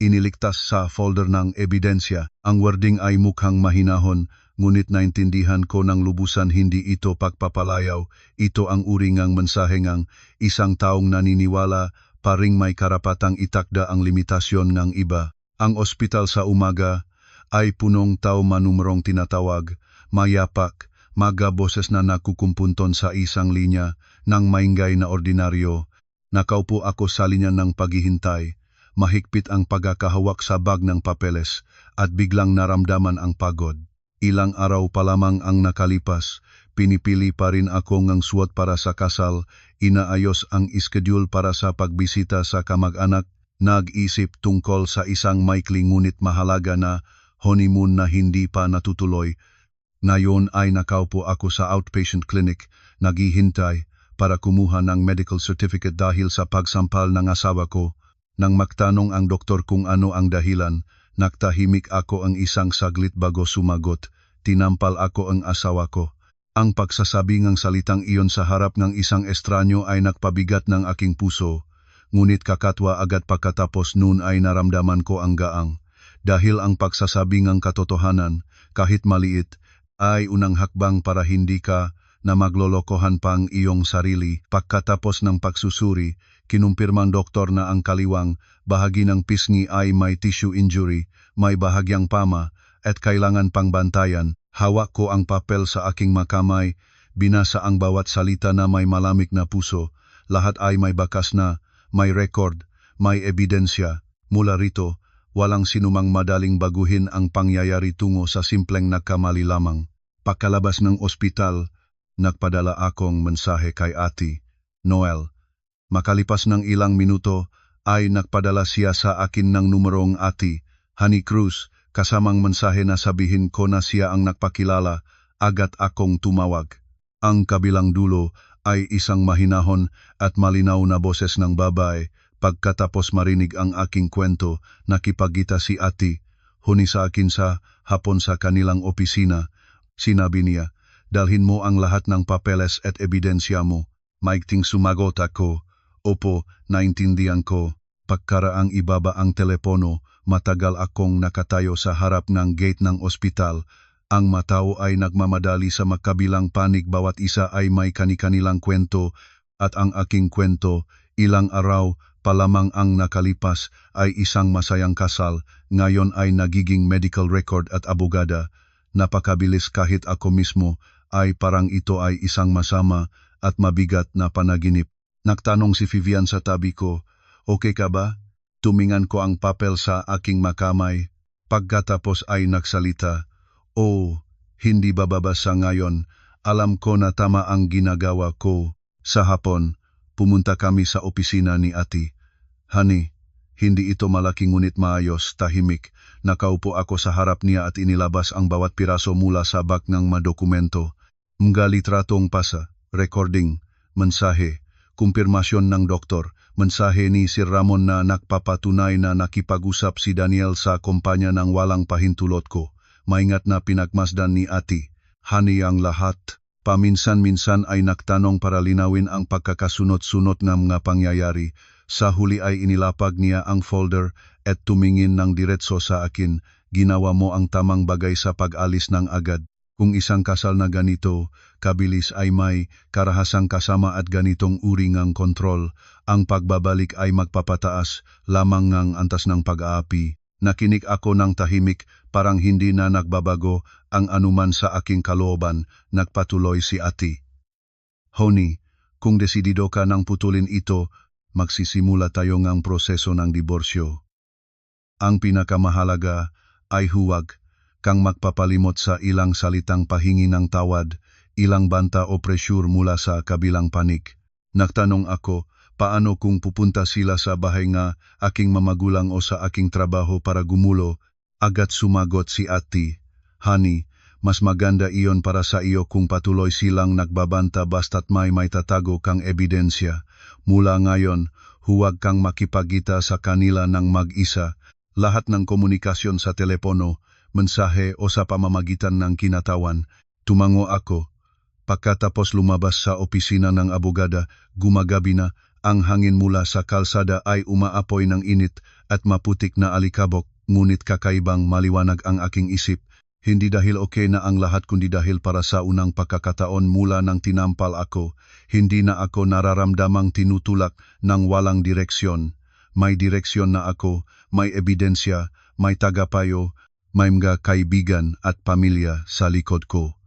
iniligtas sa folder ng ebidensya. Ang wording ay mukhang mahinahon, ngunit naintindihan ko ng lubusan hindi ito pagpapalayaw. Ito ang uri ng mensahe ng isang taong naniniwala paring may karapatang itakda ang limitasyon ng iba. Ang ospital sa umaga ay punong tao, manumrong tinatawag, mayapak, maga boses na nakukumpunton sa isang linya ng maingay na ordinaryo. Nakaupo ako sa linya ng paghihintay. Mahigpit ang pagkakahawak sa bag ng papeles at biglang naramdaman ang pagod. Ilang araw pa lamang ang nakalipas, pinipili pa rin ako ng suot para sa kasal, inaayos ang schedule para sa pagbisita sa kamag-anak, nag-isip tungkol sa isang maikling ngunit mahalaga na honeymoon na hindi pa natutuloy. Ngayon ay nakaupo ako sa outpatient clinic, naghihintay para kumuha ng medical certificate dahil sa pagsampal ng asawa ko. Nang magtanong ang doktor kung ano ang dahilan, nagtahimik ako ang isang saglit bago sumagot. Tinampal ako ang asawa ko. Ang pagsasabi ng salitang iyon sa harap ng isang estranyo ay nagpabigat ng aking puso. Ngunit kakatwa agad pagkatapos noon ay naramdaman ko ang gaang. Dahil ang pagsasabi ng katotohanan, kahit maliit, ay unang hakbang para hindi ka na maglolokohan pang iyong sarili. Pagkatapos ng pagsusuri, kinumpirmang doktor na ang kaliwang bahagi ng pisngi ay may tissue injury, may bahagyang pama, at kailangan pang bantayan. Hawak ko ang papel sa aking makamay, binasa ang bawat salita na may malamig na puso. Lahat ay may bakas na, may record, may ebidensya. Mula rito, walang sinumang madaling baguhin ang pangyayari tungo sa simpleng nagkamali lamang. Pagkalabas ng ospital, nagpadala akong mensahe kay Ate Noel. Makalipas ng ilang minuto, ay nagpadala siya sa akin ng numerong Ate Honey Cruz, kasamang mensahe na sabihin ko na siya ang nagpakilala. Agad akong tumawag. Ang kabilang dulo ay isang mahinahon at malinaw na boses ng babae. Pagkatapos marinig ang aking kwento, nakipagkita si Ate Honey sa akin sa hapon sa kanilang opisina. Sinabi niya, dalhin mo ang lahat ng papeles at ebidensya mo. Maigting sumagot ako, opo, naintindihan ko. Pagkaraang ibaba ang telepono, matagal akong nakatayo sa harap ng gate ng ospital. Ang matao ay nagmamadali sa magkabilang panig, bawat isa ay may kani-kanilang kwento, at ang aking kwento, ilang araw pa lamang ang nakalipas, ay isang masayang kasal, ngayon ay nagiging medical record at abogada. Napakabilis kahit ako mismo, ay parang ito ay isang masama at mabigat na panaginip. Nagtanong si Vivian sa tabi ko, okay ka ba? Tumingan ko ang papel sa aking makamay. Pagkatapos ay nagsalita, oh, hindi bababasa ngayon. Alam ko na tama ang ginagawa ko. Sa hapon, pumunta kami sa opisina ni Ate Honey. Hindi ito malaki ngunit maayos, tahimik. Nakaupo ako sa harap niya at inilabas ang bawat piraso mula sa bag ng madokumento. Mga litratong pasa, recording, mensahe, kumpirmasyon ng doktor, mensahe ni Sir Ramon na nagpapatunay na nakipag-usap si Daniel sa kumpanya ng walang pahintulot ko. Maingat na pinagmasdan ni Ate Honey ang lahat. Paminsan-minsan ay nagtanong para linawin ang pagkakasunod-sunod ng mga pangyayari. Sa huli ay inilapag niya ang folder at tumingin ng diretso sa akin. Ginawa mo ang tamang bagay sa pag-alis ng agad. Kung isang kasal na ganito, kabilis ay may karahasang kasama at ganitong uri ng kontrol, ang pagbabalik ay magpapataas lamang ng antas ng pag-aapi. Nakinig ako ng tahimik, parang hindi na nagbabago ang anuman sa aking kalooban. Nagpatuloy si Ate Honey, kung desidido ka nang putulin ito, magsisimula tayo ng proseso ng diborsyo. Ang pinakamahalaga ay huwag kang magpapalimot sa ilang salitang pahingi ng tawad, ilang banta o presyur mula sa kabilang panig. Nagtanong ako, paano kung pupunta sila sa bahay nga aking mamagulang o sa aking trabaho para gumulo? Agad sumagot si Ate Honey, mas maganda iyon para sa iyo kung patuloy silang nagbabanta basta't may tatago kang ebidensya. Mula ngayon, huwag kang makipagkita sa kanila ng mag-isa. Lahat ng komunikasyon sa telepono, mensahe o sa pamamagitan ng kinatawan. Tumango ako. Pagkatapos lumabas sa opisina ng abogada, gumagabi na. Ang hangin mula sa kalsada ay umaapoy ng init at maputik na alikabok, ngunit kakaibang maliwanag ang aking isip. Hindi dahil okay na ang lahat kundi dahil para sa unang pagkakataon mula nang tinampal ako, hindi na ako nararamdamang tinutulak ng walang direksyon. May direksyon na ako, may ebidensya, may tagapayo, may mga kaibigan at pamilya sa likod ko.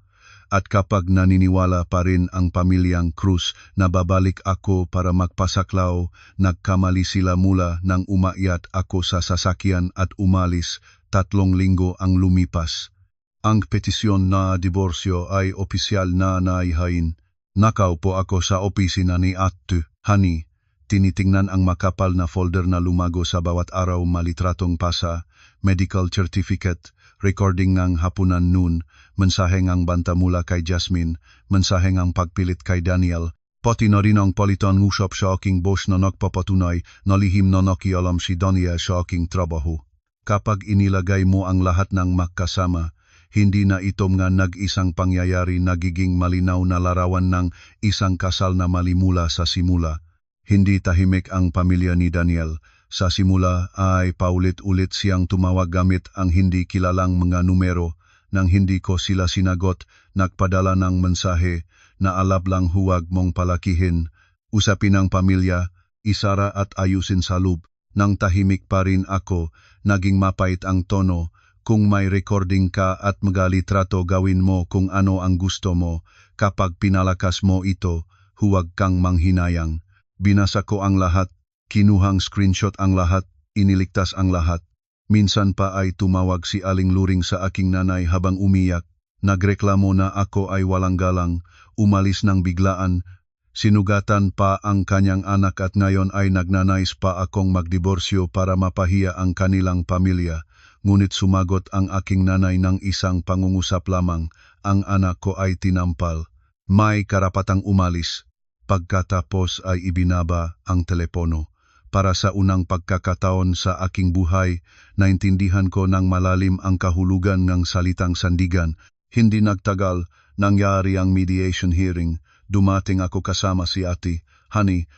At kapag naniniwala pa rin ang pamilyang Cruz na babalik ako para magpasaklaw, nagkamali sila mula nang umakyat ako sa sasakyan at umalis. 3 linggo ang lumipas. Ang petisyon na diborsyo ay opisyal na naihain. Nakaupo ako sa opisina ni Ate Honey. Tinitingnan ang makapal na folder na lumago sa bawat araw, malitratong pasa, medical certificate, recording ng hapunan noon, mensahe ng banta mula kay Jasmine, mensahe ng pagpilit kay Daniel, pati na rin ang palitan ngusap sa aking boss na nagpapatunay na lihim na nakialam si Daniel sa aking trabaho. Kapag inilagay mo ang lahat ng magkasama, hindi na ito nga nag-isang pangyayari, nagiging malinaw na larawan ng isang kasal na mali mula sa simula. Hindi tahimik ang pamilya ni Daniel. Sa simula ay paulit-ulit siyang tumawag gamit ang hindi kilalang mga numero. nang hindi ko sila sinagot, nagpadala ng mensahe na alab lang huwag mong palakihin. Usapin ng pamilya, isara at ayusin sa loob. Nang tahimik pa rin ako, naging mapait ang tono. Kung may recording ka at magalitrato, gawin mo kung ano ang gusto mo. Kapag pinalakas mo ito, huwag kang manghinayang. Binasa ko ang lahat, kinuhang screenshot ang lahat, iniligtas ang lahat. Minsan pa ay tumawag si Aling Luring sa aking nanay habang umiyak. Nagreklamo na ako ay walang galang, umalis ng biglaan. Sinugatan pa ang kanyang anak at ngayon ay nagnanais pa akong magdiborsyo para mapahiya ang kanilang pamilya. Ngunit sumagot ang aking nanay ng isang pangungusap lamang, ang anak ko ay tinampal. May karapatang umalis. Pagkatapos ay ibinaba ang telepono. Para sa unang pagkakataon sa aking buhay, naintindihan ko ng malalim ang kahulugan ng salitang sandigan. Hindi nagtagal, nangyari ang mediation hearing. Dumating ako kasama si ate, Honey.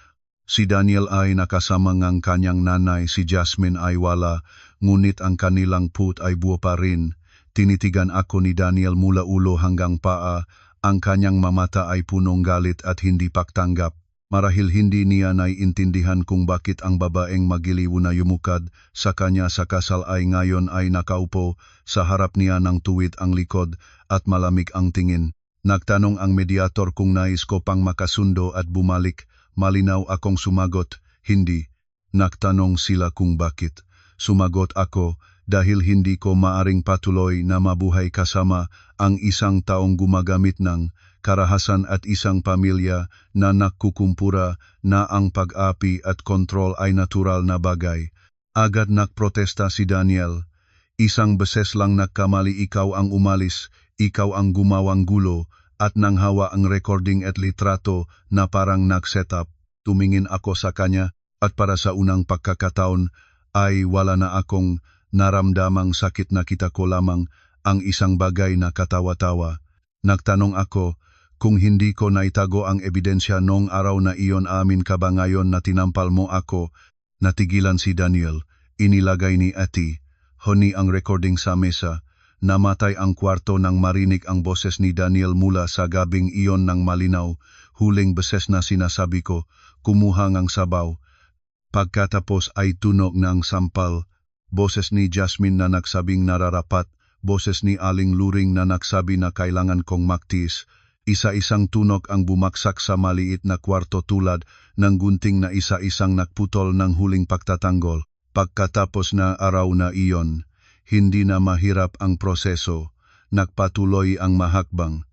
Si Daniel ay nakasama ng kanyang nanay, si Jasmine ay wala, ngunit ang kanilang put ay buo pa rin. Tinitigan ako ni Daniel mula ulo hanggang paa, ang kanyang mamata ay punong galit at hindi pagtanggap. Marahil hindi niya naiintindihan kung bakit ang babaeng magiliw na yumukad sa kanya sa kasal ay ngayon ay nakaupo, sa harap niya ng tuwid ang likod at malamig ang tingin. Nagtanong ang mediator kung nais ko pang makasundo at bumalik. Malinaw akong sumagot, hindi. Nagtanong sila kung bakit. Sumagot ako, dahil hindi ko maaring patuloy na mabuhay kasama ang isang taong gumagamit ng karahasan at isang pamilya na nakukumpura na ang pag-api at kontrol ay natural na bagay. Agad nagprotesta si Daniel. Isang beses lang nagkamali, ikaw ang umalis, ikaw ang gumawang gulo, at nanghawa ang recording at litrato na parang nag-setup. Tumingin ako sa kanya at para sa unang pagkakataon ay wala na akong naramdamang sakit, nakita ko lamang ang isang bagay na katawa-tawa. Nagtanong ako, kung hindi ko naitago ang ebidensya noong araw na iyon, amin ka ba ngayon na tinampal mo ako? Natigilan si Daniel. Inilagay ni ate, Honey, ang recording sa mesa. Namatay ang kwarto nang marinig ang boses ni Daniel mula sa gabing iyon ng malinaw. Huling beses na sinasabi ko, kumuha ng sabaw. Pagkatapos ay tunog ng sampal. Boses ni Jasmine na nagsabing nararapat. Boses ni Aling Luring na nagsabi na kailangan kong maktis. Isa-isang tunog ang bumaksak sa maliit na kwarto tulad ng gunting na isa-isang nakputol ng huling pagtatanggol. Pagkatapos na araw na iyon, hindi na mahirap ang proseso. Nagpatuloy ang mahakbang.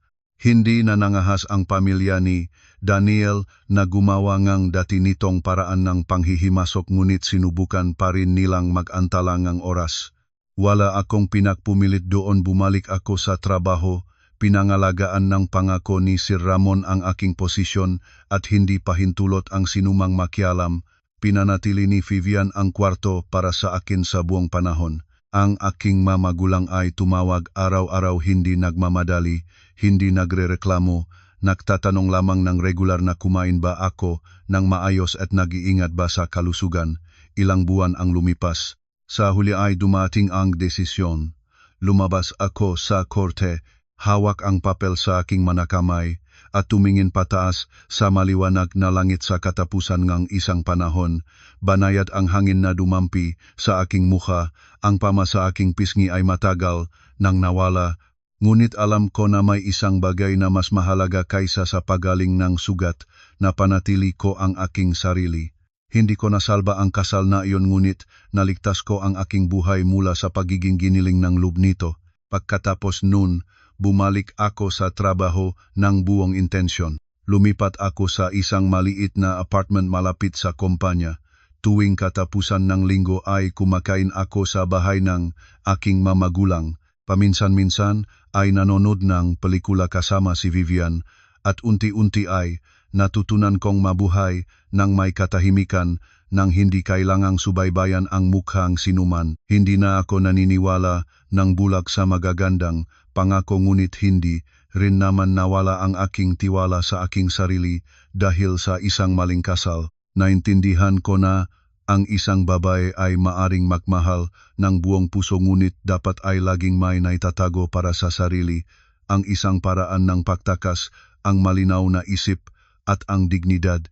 Hindi na nangahas ang pamilya ni Daniel na gumawa ngang dati nitong paraan ng panghihimasok, ngunit sinubukan pa rin nilang mag-antala ng oras. Wala akong pinagpumilit doon, bumalik ako sa trabaho. Pinangalagaan ng pangako ni Sir Ramon ang aking posisyon at hindi pahintulot ang sinumang makialam. Pinanatili ni Vivian ang kwarto para sa akin sa buong panahon. Ang aking mamagulang ay tumawag araw-araw, hindi nagmamadali, hindi nagrereklamo, nagtatanong lamang ng regular na kumain ba ako ng maayos at nag-iingat ba sa kalusugan. Ilang buwan ang lumipas. Sa huli ay dumating ang desisyon. Lumabas ako sa korte, hawak ang papel sa aking manakamay, at tumingin pataas sa maliwanag na langit sa katapusan ng isang panahon. Banayad ang hangin na dumampi sa aking mukha, ang pama sa aking pisngi ay matagal nang nawala. Ngunit alam ko na may isang bagay na mas mahalaga kaysa sa pagaling ng sugat, na panatili ko ang aking sarili. Hindi ko nasalba ang kasal na iyon, ngunit naligtas ko ang aking buhay mula sa pagiging giniling ng loob nito. Pagkatapos nun, bumalik ako sa trabaho ng buong intensyon. Lumipat ako sa isang maliit na apartment malapit sa kumpanya. Tuwing katapusan ng linggo ay kumakain ako sa bahay ng aking mamagulang. Paminsan-minsan ay nanonood ng pelikula kasama si Vivian, at unti-unti ay natutunan kong mabuhay ng may katahimikan nang hindi kailangang subaybayan ang mukhang sinuman. Hindi na ako naniniwala ng bulag sa magagandang pangako, ngunit hindi rin naman nawala ang aking tiwala sa aking sarili dahil sa isang maling kasal. Naintindihan ko na Ang isang babae ay maaring magmahal ng buong puso ngunit dapat ay laging may naitatago para sa sarili. Ang isang paraan ng pagtakas, ang malinaw na isip at ang dignidad.